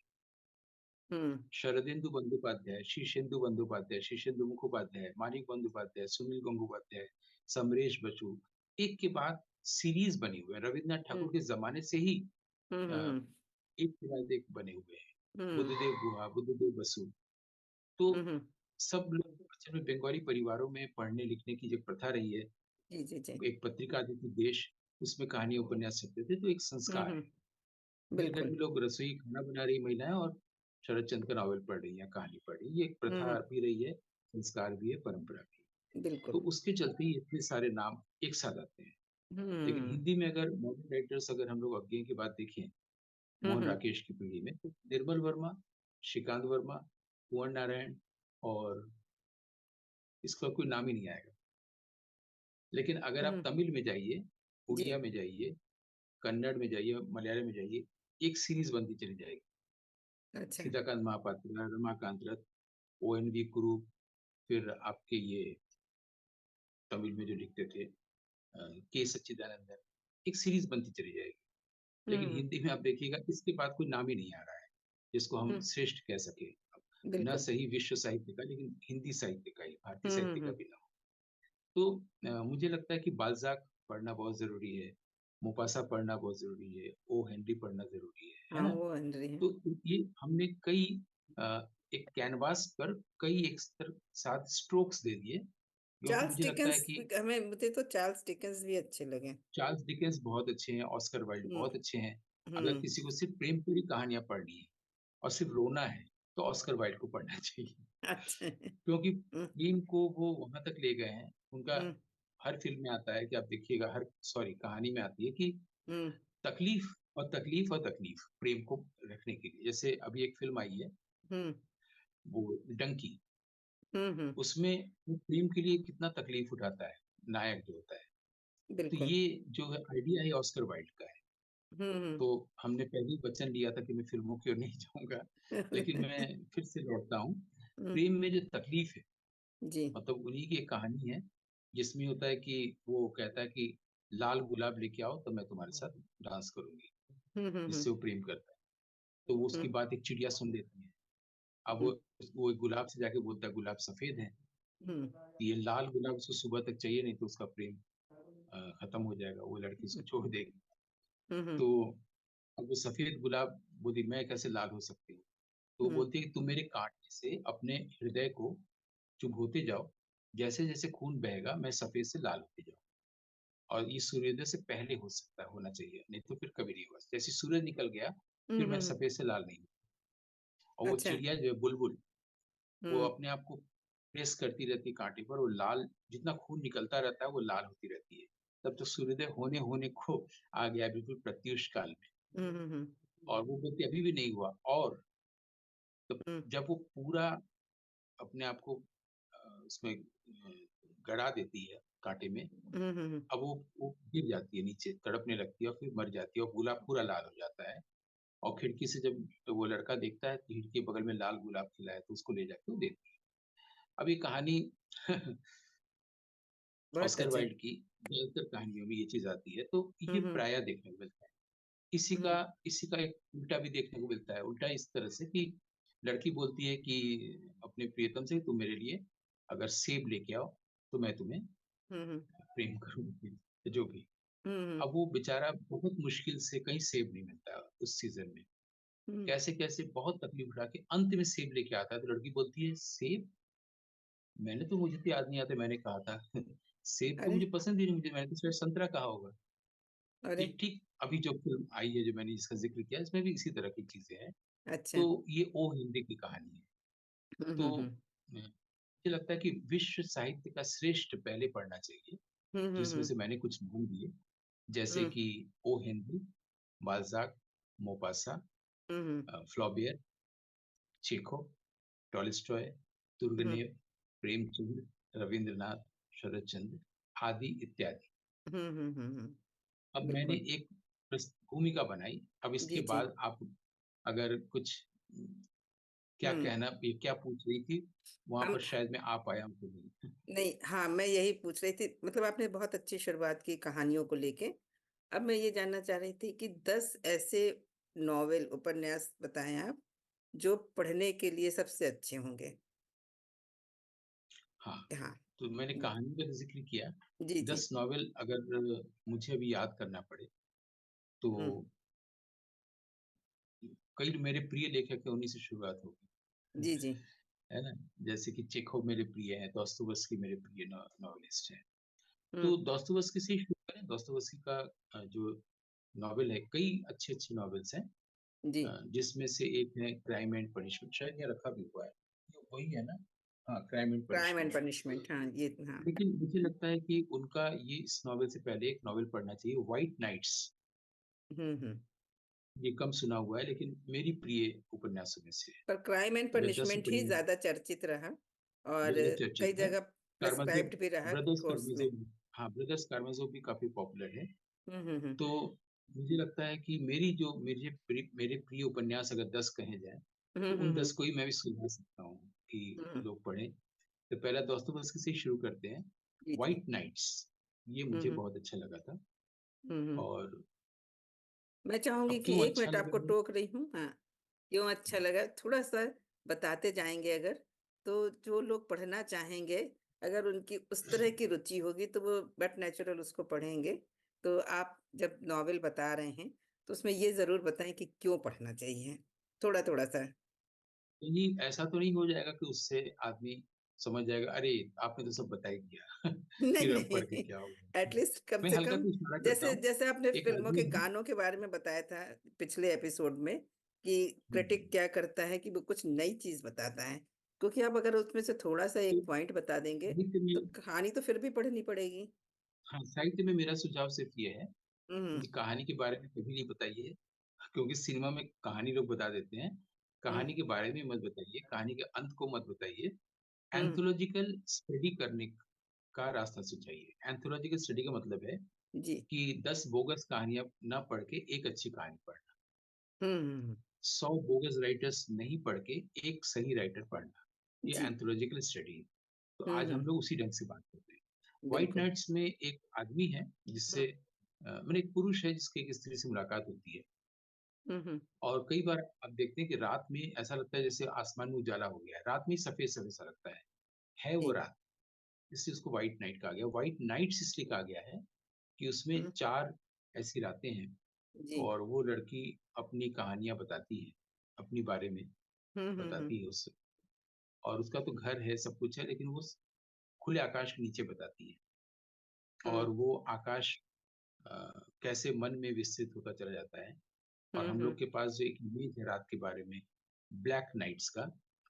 S1: हुँ।
S2: शरदिंदु बंदोपाध्याय, शीर्षेंदु बंदोपाध्याय, शीर्षेंदु मुखोपाध्याय, मानिक बंदोपाध्याय, सुनील गंगोपाध्याय, समरेश बसु, एक के बाद सीरीज़ बनी हुई है। रवीन्द्रनाथ
S1: हुँ।
S2: ठाकुर के ज़माने से ही
S1: हुँ,
S2: अ,
S1: हुँ, हुँ।
S2: एक के बाद एक बने हुए हैं।
S1: हुँ।
S2: बुद्धदेव गुहा, बुद्धदेव बसु। तो
S1: हुँ, हुँ।
S2: सब लोग असल में बंगाली परिवारों में पढ़ने-लिखने की जो प्रथा रही है,
S1: जी, जी, जी।
S2: एक पत्रिका आती थी देश, उसमें कहानी उपन्यास छपते थे, तो एक
S1: हुँ,
S2: संस्कार
S1: हुँ।
S2: है। मेरे घर
S1: बिल्कुल।
S2: में लोग रसोई खाना बना रही महिलाएँ और शरदचंद्र का नॉवल पढ़ रही हैं, कहानी पढ़ रही हैं। ये एक
S1: हुँ,
S2: प्रथा
S1: हुँ।
S2: भी रही है, संस्कार भी है, परंपरा भी है। तो
S1: बिल्कुल।
S2: उसके चलते ही इतने सारे नाम एक साथ आते हैं। लेकिन
S1: हुँ।
S2: हिंदी में अगर मॉडर्न राइटर्स, अगर हम लोग अज्ञे की बात देखें,
S1: हुँ,
S2: मोहन
S1: हुँ।
S2: राकेश की पीढ़ी में, तो निर्मल वर्मा, श्रीकांत वर्मा, कुंवर नारायण और इसका कोई नाम ही नहीं आएगा। लेकिन अगर आप
S1: हुँ।
S2: तमिल में जाइए,
S1: जी।
S2: उड़िया में जाइए, कन्नड़ में जाइए, मलयालम में जाइए, एक सीरीज़ बनती चली जाएगी।
S1: अच्छा।
S2: सीताकांत महापात्रा, रमाकांत रथ, ओएनवी कुरूप, फिर आपके ये तमिल में जो लिखते थे के सच्चिदानंदन, एक सीरीज़ बनती चली जाएगी। लेकिन
S1: हुँ।
S2: हिंदी में आप देखिएगा इसके बाद कोई नाम ही नहीं आ रहा है, जिसको हम
S1: हुँ।
S2: श्रेष्ठ कह सकें। ना
S1: बिल्कुल।
S2: सही विश्व साहित्य का, लेकिन हिंदी साहित्य का ही, भारतीय
S1: हुँ, हुँ,
S2: साहित्य का
S1: हुँ।
S2: भी नाम। तो मुझे लगता है कि बाल्ज़ाक पढ़ना बहुत ज़रूरी है, मोपासा पढ़ना बहुत ज़रूरी है, ओ हेनरी पढ़ना ज़रूरी है
S1: हाँ,
S2: ना?
S1: वो हेनरी हैं।
S2: तो ये हमने कई अ, एक कैनवास पर कई एक साथ स्ट्रोक्स दे दिए, क्योंकि
S1: चार्ल्स
S2: मुझे लगता है
S1: डिकेंस
S2: कि
S1: मुझे तो चार्ल्स डिकेंस भी अच्छे लगे।
S2: चार्ल्स डिकेंस बहुत अच्छे हैं, ऑस्कर वाइल्ड
S1: हुँ,
S2: बहुत अच्छे हैं। अगर
S1: हुँ,
S2: किसी को सिर्फ़ प्रेम पूरी कहानियाँ पढ़नी है और सिर्फ़ रोना है, तो ऑस्कर वाइल्ड को पढ़ना चाहिए।
S1: अच्छा।
S2: क्योंकि
S1: हुँ,
S2: प्रेम को वो वहाँ तक ले गए हैं, उनका
S1: हुँ,
S2: हर फ़िल्म में आता है कि आप देखिएगा कहानी में आती है कि
S1: हुँ,
S2: तकलीफ़ प्रेम को रखने के लिए। जैसे अभी एक फ़िल्म आई है,
S1: हुँ,
S2: वो डंकी,
S1: हुँ, हुँ,
S2: उसमें वो प्रेम के लिए कितना तकलीफ़ उठाता है, नायक जो होता है। तो
S1: बिल्कुल।
S2: ये जो है आइडिया है ऑस्कर वाइल्ड का है।
S1: हुँ, हुँ।
S2: तो हमने पहले ही वचन लिया था कि मैं फ़िल्मों की ओर नहीं जाऊँगा, लेकिन मैं फिर से लौटता हूँ।
S1: हुँ,
S2: प्रेम में जो तकलीफ़ है,
S1: जी।
S2: मतलब उन्हीं की एक कहानी है, जिसमें होता है कि वो कहता है कि लाल गुलाब लेके आओ तो मैं तुम्हारे साथ डांस करूँगी,
S1: हुँ, हुँ, हुँ,
S2: जिससे वो प्रेम करता है। तो वो
S1: हुँ,
S2: उसकी बात एक चिड़िया सुन लेती है। अब
S1: हुँ,
S2: वो एक गुलाब से जाके बोलता है गुलाब सफ़ेद है,
S1: हुँ,
S2: ये लाल गुलाब उसको सुबह तक चाहिए नहीं तो उसका प्रेम खत्म हो जाएगा, वो लड़की उसको छोड़ देगी।
S1: हुँ, हुँ,
S2: तो अब वो सफ़ेद गुलाब बोली मैं कैसे लाल हो सकती हूँ? तो वो
S1: हुँ,
S2: बोलती है कि तुम मेरे काँटे से अपने हृदय को चुभोते जाओ, जैसे-जैसे खून बहेगा मैं सफ़ेद से लाल होते जाऊँ और ये सूर्योदय से पहले हो सकता है होना चाहिए, नहीं तो फिर कभी नहीं होगा। जैसे ही सूरज निकल गया,
S1: हुँ,
S2: फिर मैं
S1: हुँ,
S2: सफ़ेद से लाल नहीं हूँ। और वो
S1: अच्छा।
S2: चिड़िया जो है बुलबुल, वो
S1: हुँ,
S2: अपने आप को प्रेस करती रहती है काँटे पर, वो लाल जितना खून निकलता रहता है, वो लाल होती रहती है। तब तो सूर्योदय होने-होने को आ गया बिल्कुल प्रत्यूष काल में
S1: हुँ, हुँ, हुँ,
S2: और वो बोलती है अभी भी नहीं हुआ और तब
S1: हुँ,
S2: जब वो पूरा अपने आप को उसमें गड़ा देती है काँटे में,
S1: हुँ, हुँ, हुँ,
S2: अब वो गिर जाती है नीचे, तड़पने लगती है और फिर मर जाती है और गुलाब पूरा लाल हो जाता है और खिड़की से जब तो वो लड़का देखता है कि खिड़की के बगल में लाल गुलाब खिला है, तो उसको ले जाके वो देती है। अब ये कहानी
S1: बहुत
S2: ऑस्कर
S1: अच्छे।
S2: वाइल्ड की ज़्यादातर कहानियों में ये चीज़ आती है, तो
S1: हुँ,
S2: ये
S1: हुँ,
S2: प्रायः देखने को मिलता है।
S1: हुँ,
S2: इसी का एक उल्टा भी देखने को मिलता है। उल्टा इस तरह से कि लड़की बोलती है कि अपने प्रियतम से तुम मेरे लिए अगर सेब लेके आओ, तो मैं तुम्हें
S1: हुँ, हुँ,
S2: प्रेम करूँगी, जो भी।
S1: हुँ, हुँ,
S2: अब वो बेचारा बहुत मुश्किल से कहीं सेब नहीं मिलता उस सीज़न में।
S1: हुँ,
S2: कैसे-कैसे बहुत तकलीफ उठा के अंत में सेब लेके आता है, तो लड़की बोलती है, "सेब? मैंने तो मुझे तो याद नहीं आता मैंने कहा था। सेब तो
S1: अरे!
S2: मुझे पसंद ही नहीं मुझे मैंने तो शायद संतरा कहा होगा।"
S1: अरे!
S2: ये ठीक अभी जो फ़िल्म आई है, जो मैंने जिसका ज़िक्र किया, इसमें भी इसी तरह की चीज़ें हैं।
S1: अच्छा।
S2: तो ये ओ हिंदी की कहानी है।
S1: हुँ,
S2: तो
S1: हुँ, हुँ,
S2: मुझे लगता है कि विश्व साहित्य का श्रेष्ठ पहले पढ़ना चाहिए,
S1: हुँ, हुँ,
S2: जिसमें
S1: हुँ,
S2: से मैंने कुछ नाम दिए, जैसे
S1: हुँ,
S2: कि ओ हेनरी, बाल्ज़ाक, मोपासा,
S1: हुँ, हुँ,
S2: फ्लॉबियर, चेखव, टॉलस्टॉय,
S1: हुँ,
S2: तुर्गेनेव, प्रेमचंद, रवींद्रनाथ, शरतचंद्र आदि इत्यादि।
S1: हुँ, हुँ, हुँ, हुँ,
S2: अब मैंने
S1: बिल्कुल।
S2: एक भूमिका बनाई, अब इसके
S1: जी, जी।
S2: बाद आप अगर कुछ क्या
S1: हुँ,
S2: कहना ये क्या पूछ रही थी? वहाँ
S1: हम
S2: पर शायद मैं आ पाया हूँ कि नहीं।
S1: नहीं, हाँ, मैं यही पूछ रही थी मतलब आपने बहुत अच्छी शुरुआत की कहानियों को लेके। अब मैं ये जानना चाह रही थी कि 10 ऐसे नॉवेल, उपन्यास बताएँ आप, जो पढ़ने के लिए सबसे अच्छे होंगे?
S2: हाँ,
S1: हाँ।
S2: तो मैंने कहानी का तो ज़िक्र किया,
S1: जी, जी।
S2: 10 नॉवेल अगर मुझे अभी याद करना पड़े, तो
S1: हुँ,
S2: कई मेरे प्रिय लेखक हैं, उन्हीं से शुरुआत होगी।
S1: जी, जी।
S2: है ना? जैसे कि चेखव मेरे प्रिय हैं, दोस्तोयेवस्की मेरे प्रिय नॉवेलिस्ट हैं।
S1: हुँ,
S2: तो दोस्तोयेवस्की से ही शुरू करें, दोस्तोयेवस्की का जो नॉवेल है, कई अच्छे-अच्छे नॉवेल्स हैं
S1: जी।
S2: जिसमें से एक है क्राइम एंड पनिशमेंट, शायद ये रखा भी हुआ है। ये वही है ना? हाँ, crime and
S1: crime and
S2: punishment.
S1: Punishment हाँ, ये हाँ।
S2: लेकिन मुझे लगता है कि उनका ये इस नॉवेल से पहले एक नॉवेल पढ़ना चाहिए, व्हाइट नाइट्स।
S1: हुँ, हुँ।
S2: ये कम सुना हुआ है, लेकिन मेरी प्रिय उपन्यासों में से है।
S1: पर क्राइम एंड
S2: अगर 10
S1: पनिशमेंट ही
S2: उपन्यास
S1: ज़्यादा चर्चित रहा और
S2: ज़्यादा
S1: कई
S2: चर्चित है।
S1: जगह
S2: कारामाज़ोव
S1: प्रिस्क्राइब्ड भी रहा
S2: ब्रदर्स
S1: कोर्स में।
S2: कारामाज़ोव हाँ, ब्रदर्स कारामाज़ोव भी काफ़ी पॉपुलर है।
S1: हुँ, हुँ, हुँ।
S2: तो मुझे लगता है कि मेरे प्रिय उपन्यास अगर 10 कहे जाएँ,
S1: हुँ,
S2: तो
S1: हुँ,
S2: उन 10
S1: हुँ।
S2: को ही मैं भी सुझा सकता हूँ कि
S1: हुँ,
S2: लोग पढ़ें। तो पहला दोस्तोयेवस्की से ही शुरू करते हैं।
S1: जी, जी।
S2: व्हाइट नाइट्स ये
S1: हुँ,
S2: मुझे
S1: हुँ।
S2: बहुत अच्छा लगा था
S1: हुँ, हुँ।
S2: और
S1: मैं चाहूँगी
S2: अब
S1: कि
S2: क्यों
S1: 1
S2: अच्छा
S1: मिनट
S2: लगा
S1: आपको
S2: है
S1: टोक रही हूँ, हाँ। क्यों अच्छा लगा थोड़ा-सा बताते जाएँगे अगर, तो जो लोग पढ़ना चाहेंगे, अगर उनकी उस तरह की रुचि होगी तो वो बट नेचुरल उसको पढ़ेंगे। तो आप जब नॉवेल बता रहे हैं, तो उसमें ये ज़रूर बताएँ कि क्यों पढ़ना चाहिए? थोड़ा-थोड़ा सा।
S2: कहीं ऐसा तो नहीं हो जाएगा कि उससे आदमी समझ जाएगा, अरे! आपने तो सब बता ही दिया,
S1: नहीं,
S2: फिर अब पढ़ के
S1: नहीं,
S2: क्या होगा?
S1: एटलीस्ट कम
S2: मैं
S1: से
S2: हल्का
S1: कम
S2: सा इशारा करता
S1: जैसे
S2: हूँ,
S1: जैसे आपने
S2: एक
S1: फ़िल्मों
S2: आदमी
S1: के
S2: है।
S1: गानों के बारे में बताया था पिछले एपिसोड में कि
S2: हुँ,
S1: क्रिटिक क्या करता है कि वो कुछ नई चीज़ बताता है। क्योंकि आप अगर उसमें से थोड़ा-सा
S2: तो
S1: एक पॉइंट बता देंगे,
S2: साहित्य
S1: तो
S2: में
S1: कहानी तो फिर भी पढ़नी पड़ेगी।
S2: हाँ, साहित्य में मेरा सुझाव सिर्फ़ ये है
S1: हुँ,
S2: कि
S1: हुँ,
S2: कहानी के बारे में कभी नहीं बताइए, क्योंकि सिनेमा में कहानी लोग बता देते हैं।
S1: हुँ,
S2: कहानी के बारे में मत बताइए, कहानी के अंत को मत बताइए।
S1: हुँ,
S2: एंथोलॉजिकल स्टडी करने का रास्ता सुझाइए। एंथोलॉजिकल स्टडी का मतलब है
S1: जी।
S2: कि 10 बोगस कहानियाँ ना पढ़ के एक अच्छी कहानी पढ़ना।
S1: हुँ, हुँ, हुँ।
S2: 100 बोगस राइटर्स नहीं पढ़ के एक सही राइटर पढ़ना। ये
S1: जी।
S2: एंथोलॉजिकल स्टडी है। तो
S1: हुँ,
S2: आज हम
S1: हुँ,
S2: लोग उसी ढंग से बात करते हैं। व्हाइट
S1: बिल्कुल।
S2: नाइट्स में एक आदमी है
S1: हुँ,
S2: जिससे माने एक पुरुष है जिसकी एक स्त्री से मुलाकात होती है
S1: हुँ, हुँ।
S2: और कई बार आप देखते हैं कि रात में ऐसा लगता है जैसे आसमान में उजाला हो गया है। रात में सफ़ेद-सफ़ेद सा लगता है वो
S1: जी।
S2: रात। इसलिए उसको व्हाइट नाइट कहा गया। व्हाइट नाइट्स इसलिए कहा गया है कि उसमें
S1: हुँ,
S2: 4 ऐसी रातें हैं
S1: जी।
S2: और वो लड़की अपनी कहानियाँ बताती है, अपने बारे में
S1: हुँ, हुँ, हुँ।
S2: बताती है उससे और उसका तो घर है, सब कुछ है, लेकिन वो स खुले आकाश के नीचे बताती है
S1: हुँ,
S2: और वो आकाश अ, कैसे मन में विस्तृत होता चला जाता है और
S1: हुँ,
S2: हम
S1: हुँ।
S2: लोग के पास जो एक इमेज है रात के बारे में, ब्लैक नाइट्स का,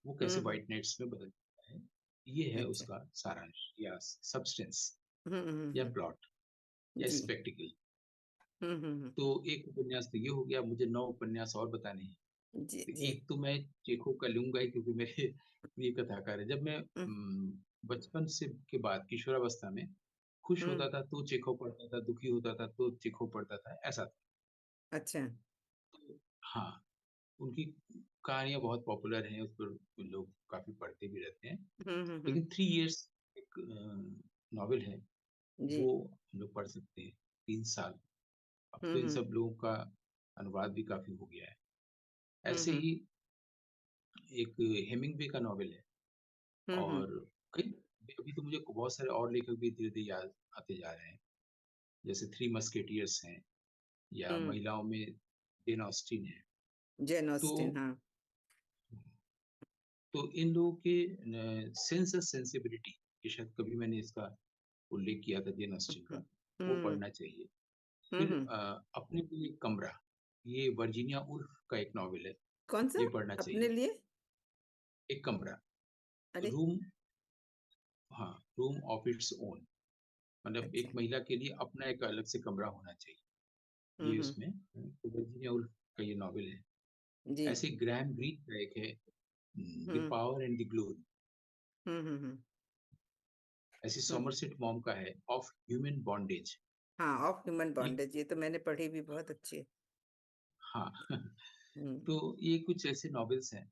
S2: वो
S1: हुँ,
S2: कैसे
S1: हुँ।
S2: व्हाइट नाइट्स में बदल जाता है। ये है
S1: अच्छा।
S2: उसका सारांश या सब्सटेंस
S1: हुँ, हुँ,
S2: या
S1: हुँ।
S2: प्लॉट या
S1: जी।
S2: स्पेक्टिकल।
S1: हुँ, हुँ, हुँ।
S2: तो एक उपन्यास तो ये हो गया, मुझे 9 उपन्यास और बताने हैं।
S1: जी,
S2: तो
S1: जी।
S2: एक तो मैं चेखव का लूँगा ही क्योंकि मेरे प्रिय कथाकार हैं। जब मैं
S1: हुँ,
S2: बचपन से के बाद किशोरावस्था में खुश
S1: हुँ।
S2: होता था तो चेखव पढ़ता था, दुखी होता था तो चेखव पढ़ता था, ऐसा था।
S1: अच्छा।
S2: तो हाँ, उनकी कहानियाँ बहुत पॉपुलर हैं, उस पर लोग काफ़ी पढ़ते भी रहते हैं।
S1: हुँ, हुँ, हुँ।
S2: लेकिन 3 इयर्स एक नॉवेल है,
S1: जी।
S2: वो हम लोग पढ़ सकते हैं, 3 साल। अब
S1: हुँ,
S2: तो इन
S1: हुँ।
S2: सब लोगों का अनुवाद भी काफ़ी हो गया है।
S1: हुँ,
S2: ऐसे
S1: हुँ।
S2: ही एक हेमिंग्वे का नॉवेल है
S1: हुँ, हुँ।
S2: और कई अभी तो मुझे बहुत सारे और लेखक भी धीरे-धीरे याद आते जा रहे हैं। जैसे थ्री मस्केटियर्स हैं या
S1: हुँ।
S2: महिलाओं में जेन ऑस्टिन है।
S1: जेन
S2: तो
S1: ऑस्टिन, हाँ।
S2: तो इन लोगों के सेंस ऑफ सेंसिबिलिटी ये शायद कभी मैंने इसका उल्लेख किया था जेन
S1: हुँ,
S2: ऑस्टिन
S1: हुँ।
S2: का, वो
S1: हुँ,
S2: पढ़ना चाहिए।
S1: हुँ,
S2: फिर
S1: हुँ।
S2: अपने लिए एक कमरा, ये वर्जीनिया वुल्फ का एक नॉवेल है,
S1: कौन-सा?
S2: ये पढ़ना
S1: अपने
S2: चाहिए।
S1: लिए?
S2: एक कमरा,
S1: अरे!
S2: रूम हाँ, रूम ऑफ इट्स ओन मतलब
S1: अच्छा।
S2: एक महिला के लिए अपना एक अलग से कमरा होना चाहिए।
S1: हुँ,
S2: ये
S1: हुँ।
S2: उसमें तो वर्जीनिया वुल्फ का ये नॉवेल है।
S1: जी।
S2: ऐसे ही ग्रैहम ग्रीन का एक है द
S1: हुँ।
S2: Power and the glory.
S1: हुँ, हुँ, हुँ।
S2: ऐसे
S1: हुँ।
S2: सोमरसेट मॉम का है ऑफ ह्यूमन बॉन्डेज।
S1: हाँ, ऑफ ह्यूमन
S2: ये
S1: बॉन्डेज ये तो मैंने पढ़ी भी बहुत अच्छी है।
S2: हाँ,
S1: हुँ,
S2: तो ये कुछ ऐसे नॉवेल्स हैं।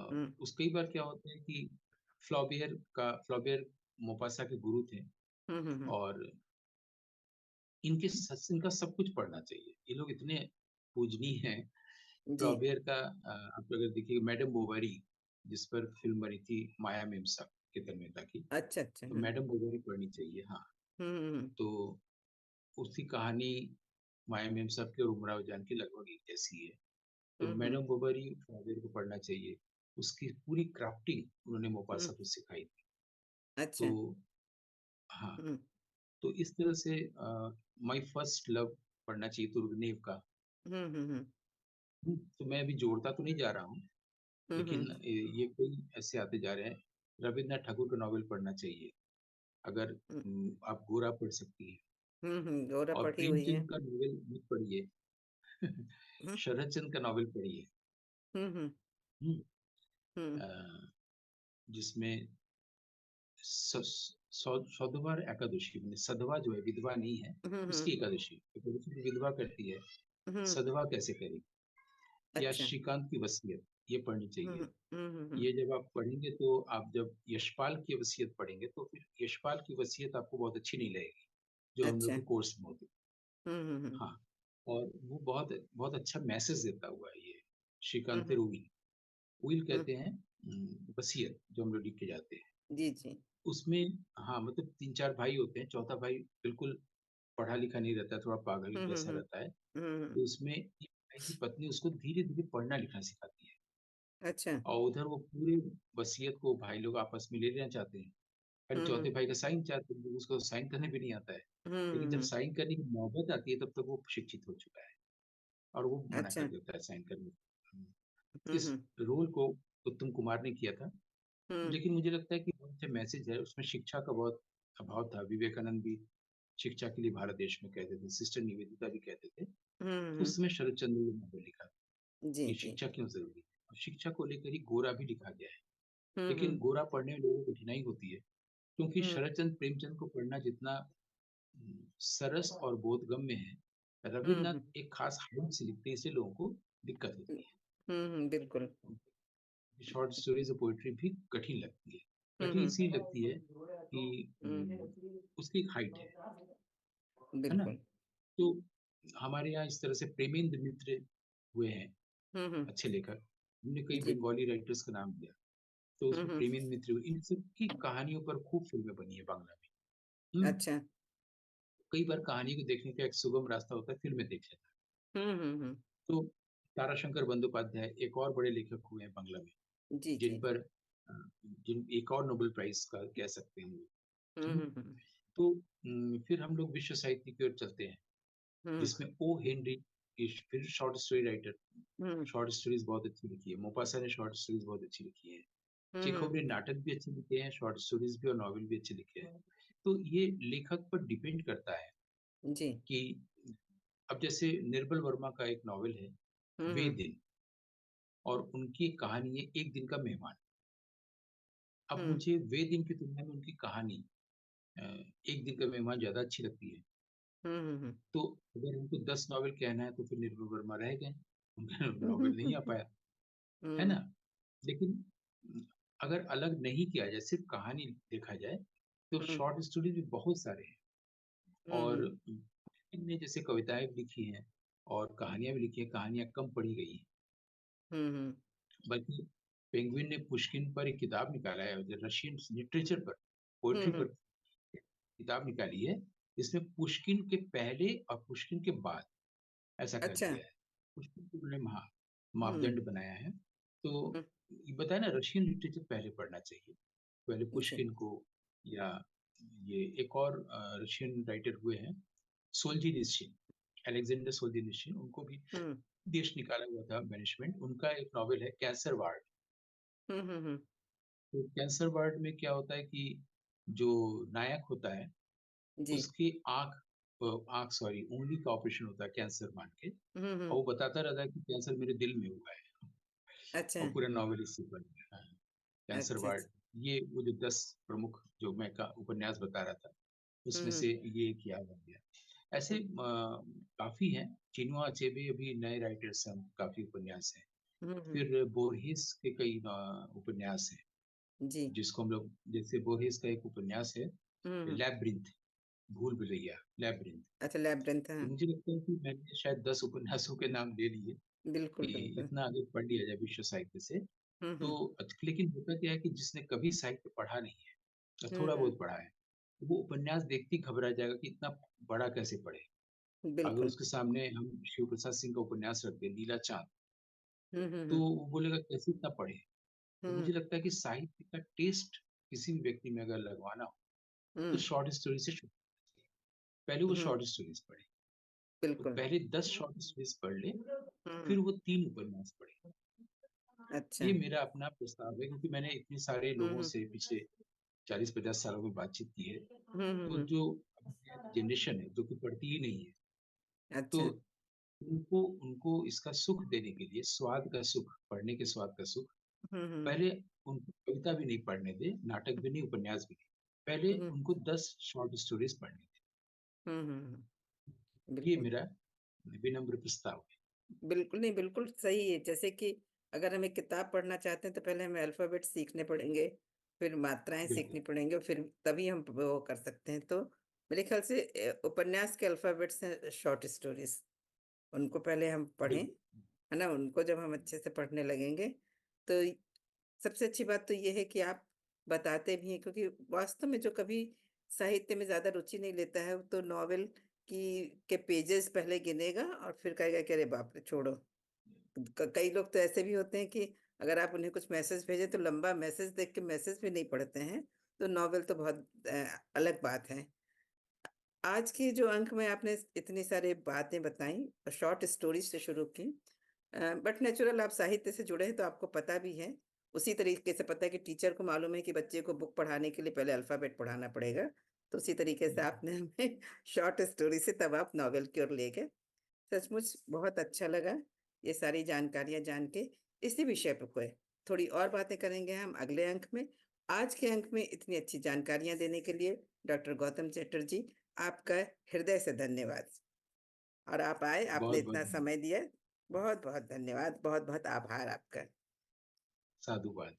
S1: हुँ,
S2: उस कई बार क्या होता है कि फ्लॉबियर मोपासा के गुरु थे
S1: हुँ, हुँ, हुँ।
S2: और इनका सब कुछ पढ़ना चाहिए। ये लोग इतने पूजनीय हैं।
S1: जी।
S2: फ्लॉबियर का आप अगर देखिए मैडम बोवारी जिस पर फ़िल्म बनी थी माया मेमसा के तन्मेता की,
S1: अच्छा, अच्छा।
S2: तो
S1: हुँ।
S2: मैडम बोवारी पढ़नी चाहिए, हाँ।
S1: हुँ, हुँ, हुँ।
S2: तो उसकी कहानी माया मेमसाब की और उमराव जान की लगभग एक जैसी है। तो
S1: हुँ, हुँ।
S2: मैडम बोवारी फ्लॉबियर को पढ़ना चाहिए। उसकी पूरी क्राफ्टिंग उन्होंने
S1: हुँ।
S2: मोपासा को सिखाई थी। तो
S1: अच्छा।
S2: हाँ,
S1: हुँ,
S2: तो इस तरह से माय फर्स्ट लव पढ़ना चाहिए तुर्गनेव का।
S1: हुँ, हुँ, हुँ।
S2: तो मैं अभी जोड़ता तो नहीं जा रहा हूँ,
S1: हुँ,
S2: लेकिन
S1: हुँ।
S2: ये कई ऐसे आते जा रहे हैं। रवीन्द्रनाथ ठाकुर का नॉवेल पढ़ना चाहिए, अगर
S1: हुँ,
S2: आप गोरा पढ़ सकती हैं
S1: हुँ, हुँ। गौरव
S2: और
S1: पढ़ी हुई है।
S2: प्रेमचंद का नॉवेल मत पढ़िए,
S1: हुँ,
S2: शरद चंद्र का नॉवेल पढ़िए।
S1: हुँ, हुँ,
S2: हुँ,
S1: हुँ,
S2: अ, जिसमें स सौदवार एकादशी माने सधवा जो है विधवा नहीं है,
S1: हुँ, हुँ,
S2: उसकी एकादशी। एकादशी तो विधवा करती है,
S1: हुँ।
S2: सधवा कैसे करेगी? या
S1: अच्छा।
S2: श्रीकांत की वसीयत, ये पढ़नी
S1: हुँ,
S2: चाहिए।
S1: हुँ, हुँ, हुँ, हुँ।
S2: ये जब आप पढ़ेंगे तो आप जब यशपाल की वसीयत पढ़ेंगे तो फिर यशपाल की वसीयत आपको बहुत अच्छी नहीं लगेगी, जो हम लोग
S1: अच्छा।
S2: के कोर्स में होती है।
S1: हुँ, हुँ, हुँ।
S2: हाँ, और वो बहुत बहुत अच्छा मैसेज देता हुआ है ये
S1: हुँ,
S2: श्रीकांत
S1: हुँ,
S2: उइल। उइल
S1: हुँ।
S2: कहते हैं वसीयत जो हम लोग लिख के जाते हैं।
S1: जी, जी।
S2: उसमें हाँ, मतलब 3-4 भाई होते हैं, चौथा भाई बिल्कुल पढ़ा-लिखा नहीं रहता है, थोड़ा पागल
S1: हुँ, हुँ,
S2: जैसा
S1: हुँ।
S2: रहता है।
S1: हुँ,
S2: तो
S1: हुँ।
S2: उसमें एक भाई की पत्नी उसको धीरे-धीरे पढ़ना-लिखना सिखाती है।
S1: अच्छा।
S2: और उधर वो पूरे वसीयत को भाई लोग आपस में ले लेना चाहते हैं। खाली
S1: हुँ,
S2: चौथे
S1: हुँ।
S2: भाई का साइन चाहते हैं, लेकिन उसको साइन करने भी नहीं आता है।
S1: हुँ,
S2: लेकिन
S1: हुँ,
S2: जब
S1: हुँ।
S2: साइन करने की नौबत आती है तब तक वो शिक्षित हो चुका है और वो मना कर
S1: अच्छा।
S2: देता है साइन करने से।
S1: हुँ,
S2: इस
S1: हुँ।
S2: रोल को उत्तम कुमार ने किया था,
S1: हुँ।
S2: लेकिन मुझे लगता है कि बहुत अच्छा मैसेज है, उसमें शिक्षा का बहुत अभाव था। विवेकानंद भी शिक्षा के लिए भारत देश में कहते थे, सिस्टर निवेदिता भी कहते थे।
S1: हुँ,
S2: तो
S1: हुँ।
S2: उस समय शरद चंद्र ने नोबेल लिखा
S1: जी,
S2: कि
S1: जी।
S2: शिक्षा क्यों ज़रूरी है और शिक्षा को लेकर ही गोरा भी लिखा गया है।
S1: हुँ,
S2: लेकिन
S1: हुँ।
S2: गोरा पढ़ने में लोगों को कठिनाई होती है, क्योंकि
S1: हुँ।
S2: शरदचंद्र प्रेमचंद को पढ़ना जितना सरस और बोधगम्य है,
S1: हुँ, हुँ।
S2: रवीन्द्रनाथ एक खास हाइट से लिखते हैं, इसलिए लोगों को दिक्कत
S1: हुँ।
S2: होती
S1: हुँ, हुँ, बिल्कुल।
S2: है। शॉर्ट स्टोरीज़ और पोएट्री भी कठिन लगती है।
S1: हुँ,
S2: कठिन
S1: हुँ।
S2: इसलिए लगती है कि
S1: हुँ।
S2: उसकी एक हाइट है ना?
S1: बिल्कुल।
S2: तो हमारे यहाँ इस तरह से प्रेमेंद्र मित्र हुए हैं,
S1: हुँ, हुँ।
S2: अच्छे लेखक। हमने कई
S1: जी।
S2: बंगाली राइटर्स का नाम लिया, तो
S1: हुँ,
S2: उसमें
S1: हुँ।
S2: प्रेमेंद्र मित्र हुए। इन सब की कहानियों पर खूब फ़िल्में बनी है बांग्ला में। हुँ,
S1: अच्छा।
S2: कई बार कहानी को देखने का एक सुगम रास्ता होता है फ़िल्में देख लेना।
S1: हुँ, हुँ, हुँ।
S2: तो ताराशंकर बंदोपाध्याय एक और बड़े लेखक हुए हैं बांग्ला में,
S1: जी,
S2: जिन
S1: जी।
S2: पर जिन एक और नोबेल प्राइज़ का कह सकते हैं वो।
S1: हुँ,
S2: हुँ,
S1: हुँ, हुँ।
S2: तो फिर हम लोग विश्व साहित्य की ओर चलते हैं,
S1: हुँ।
S2: जिसमें ओ. हेनरी फिर शॉर्ट स्टोरी राइटर,
S1: हुँ।
S2: शॉर्ट स्टोरीज़ बहुत अच्छी लिखी है। मोपासा ने शॉर्ट स्टोरीज़ बहुत अच्छी लिखी है।
S1: हुँ,
S2: चेखव
S1: हुँ।
S2: ने नाटक भी अच्छे लिखे हैं, शॉर्ट स्टोरीज़ भी और नॉवेल भी अच्छे लिखे हैं। तो ये लेखक पर डिपेंड करता है
S1: जी।
S2: कि अब जैसे निर्मल वर्मा का एक नॉवेल है,
S1: हुँ,
S2: वे
S1: हुँ।
S2: दिन, और उनकी एक कहानी है एक दिन का मेहमान। अब
S1: हुँ।
S2: मुझे वे दिन की तुलना में उनकी कहानी अ, एक दिन का मेहमान ज़्यादा अच्छी लगती है।
S1: हुँ, हुँ, हुँ।
S2: तो अगर हमको 10 नॉवेल कहना है तो फिर निर्मल वर्मा रह गए, उनका
S1: हुँ, हुँ,
S2: नॉवेल नहीं
S1: हुँ,
S2: आ
S1: हुँ।
S2: पाया, है ना?
S1: हुँ।
S2: लेकिन अगर अलग नहीं किया जाए, सिर्फ़ कहानी देखा जाए, तो
S1: हुँ।
S2: शॉर्ट स्टोरीज़ भी बहुत सारे हैं।
S1: हुँ,
S2: और
S1: हुँ।
S2: इनने जैसे कविताएँ भी लिखी हैं और कहानियाँ भी लिखी हैं, कहानियाँ कम पढ़ी गई हैं।
S1: हुँ, हुँ।
S2: बल्कि पेंगुइन ने पुश्किन पर एक किताब निकाला है, जो रशियन लिटरेचर पर,
S1: हुँ,
S2: पोएट्री
S1: हुँ।
S2: पर किताब निकाली है, इसमें पुश्किन के पहले और पुश्किन के बाद ऐसा कर
S1: अच्छा।
S2: दिया है। पुश्किन को उन्होंने
S1: हुँ।
S2: मापदंड बनाया है। तो
S1: हुँ।
S2: ये बताया ना, रशियन लिटरेचर पहले पढ़ना चाहिए। पहले
S1: जी।
S2: पुश्किन को, या ये एक और रशियन राइटर हुए हैं, सोल्जिनित्सिन, अलेक्जेंडर सोल्जिनित्सिन, उनको भी
S1: हुँ।
S2: देश निकाला हुआ था मैनेजमेंट। उनका एक नॉवेल है कैंसर वार्ड।
S1: हुँ, हुँ, हुँ।
S2: तो कैंसर वार्ड में क्या होता है कि जो नायक होता है,
S1: जी।
S2: उसकी आँख सॉरी उँगली का ऑपरेशन होता है कैंसर मान के,
S1: हुँ,
S2: और
S1: हुँ।
S2: वो बताता रहता है कि कैंसर मेरे दिल में हुआ है,
S1: अच्छा।
S2: और पूरा नॉवेल इससे बन गया है। कैंसर
S1: अच्छा,
S2: वार्ड,
S1: अच्छा।
S2: ये वो जो 10 प्रमुख जो मैं का उपन्यास बता रहा था,
S1: हुँ,
S2: उसमें
S1: हुँ।
S2: से ये एक याद आ गया। ऐसे काफ़ी हैं, चिनुआ अचेबे अभी नए राइटर्स हैं, काफ़ी उपन्यास हैं।
S1: हुँ, हुँ।
S2: फिर बोर्हेस के कई उपन्यास हैं,
S1: जी।
S2: जिसको हम लोग, जैसे बोर्हेस का एक उपन्यास है
S1: हुँ, हुँ।
S2: लैब्रिन्थ, भूल भुलैया, लैब्रिन्थ।
S1: अच्छा, लैब्रिन्थ
S2: तो
S1: हाँ।
S2: मुझे लगता है कि मैंने शायद 10 उपन्यासों के नाम ले लिए,
S1: बिल्कुल,
S2: कि
S1: बिल्कुल।
S2: इतना अगर पढ़ लिया जाए विश्व साहित्य से,
S1: हुँ,
S2: तो
S1: हुँ।
S2: लेकिन होता क्या है कि जिसने कभी साहित्य पढ़ा नहीं है, या
S1: हुँ,
S2: थोड़ा
S1: हुँ।
S2: बहुत पढ़ा है, वो उपन्यास देखते ही घबरा जाएगा कि इतना बड़ा कैसे पढ़े। अगर
S1: बिल्कुल।
S2: उसके सामने हम शिव प्रसाद सिंह का उपन्यास रख दें, नीला चाँद,
S1: हुँ, हुँ,
S2: तो
S1: हुँ।
S2: वो बोलेगा कैसे इतना पढ़े? तो
S1: हुँ,
S2: मुझे लगता है कि साहित्य का टेस्ट किसी भी व्यक्ति में अगर लगवाना हो, तो
S1: हुँ,
S2: शॉर्ट स्टोरी से शुरू, पहले वो
S1: हुँ।
S2: शॉर्ट स्टोरीज़ पढ़े। तो
S1: बिल्कुल।
S2: पहले 10 शॉर्ट स्टोरीज़ पढ़ ले,
S1: हुँ।
S2: फिर वो 3 उपन्यास पढ़े।
S1: अच्छा।
S2: ये मेरा अपना प्रस्ताव है, क्योंकि मैंने इतने सारे
S1: हुँ,
S2: लोगों
S1: हुँ।
S2: से पिछले 40-50 सालों में बातचीत की है।
S1: हुँ, हुँ,
S2: तो
S1: हुँ।
S2: जो जनरेशन है, जो कि पढ़ती ही नहीं है, तो
S1: अच्छा।
S2: उनको उनको इसका सुख देने के लिए, स्वाद का सुख, पढ़ने के स्वाद का सुख,
S1: हुँ, हुँ।
S2: पहले उनको कविता भी नहीं पढ़ने दें, नाटक भी नहीं, उपन्यास भी नहीं। पहले
S1: हुँ,
S2: उनको 10 शॉर्ट स्टोरीज़ पढ़ने दें।
S1: हुँ, हुँ, हुँ।
S2: ये
S1: बिल्कुल।
S2: मेरा विनम्र प्रस्ताव है।
S1: बिल्कुल नहीं, बिल्कुल सही है। जैसे कि अगर हम एक किताब पढ़ना चाहते हैं, तो पहले हमें अल्फ़ाबेट सीखने पड़ेंगे, फिर मात्राएँ
S2: बिल्कुल,
S1: सीखनी पड़ेंगी और फिर तभी हम वो कर सकते हैं। तो मेरे ख़्याल से उपन्यास के अल्फ़ाबेट्स हैं शॉर्ट स्टोरीज़, उनको पहले हम पढ़ें,
S2: बिल्कुल,
S1: है ना? उनको जब हम अच्छे से पढ़ने लगेंगे, तो सबसे अच्छी बात तो ये है कि आप बताते भी हैं क्योंकि वास्तव में जो कभी साहित्य में ज़्यादा रुचि नहीं लेता है, वो तो नॉवेल के पेजेज़ पहले गिनेगा और फिर कहेगा कि अरे बाप रे! छोड़ो। कई लोग तो ऐसे भी होते हैं कि अगर आप उन्हें कुछ मैसेज भेजें तो लंबा मैसेज देख के मैसेज भी नहीं पढ़ते हैं, तो नॉवेल तो बहुत अलग बात है। आज के जो अंक में आपने इतनी सारी बातें बताई और शॉर्ट स्टोरीज से शुरू की, बट नेचुरल आप साहित्य से जुड़े हैं तो आपको पता भी है। उसी तरीके से पता है कि टीचर को मालूम है कि बच्चे को बुक पढ़ाने के लिए पहले अल्फाबेट पढ़ाना पड़ेगा, तो उसी तरीके से
S2: बिल्कुल।
S1: आपने हमें शॉर्ट स्टोरी से तब आप नॉवेल की ओर ले गए। सचमुच बहुत अच्छा लगा ये सारी जानकारियाँ जान के। इसी विषय पे थोड़ी और बातें करेंगे हम अगले अंक में। आज के अंक में इतनी अच्छी जानकारियाँ देने के लिए डॉक्टर गौतम चटर्जी, आपका हृदय से धन्यवाद। और आप आए, आपने
S2: बहुत-बहुत
S1: इतना समय दिया। बहुत-बहुत धन्यवाद, बहुत-बहुत आभार आपका।
S2: साधुवाद।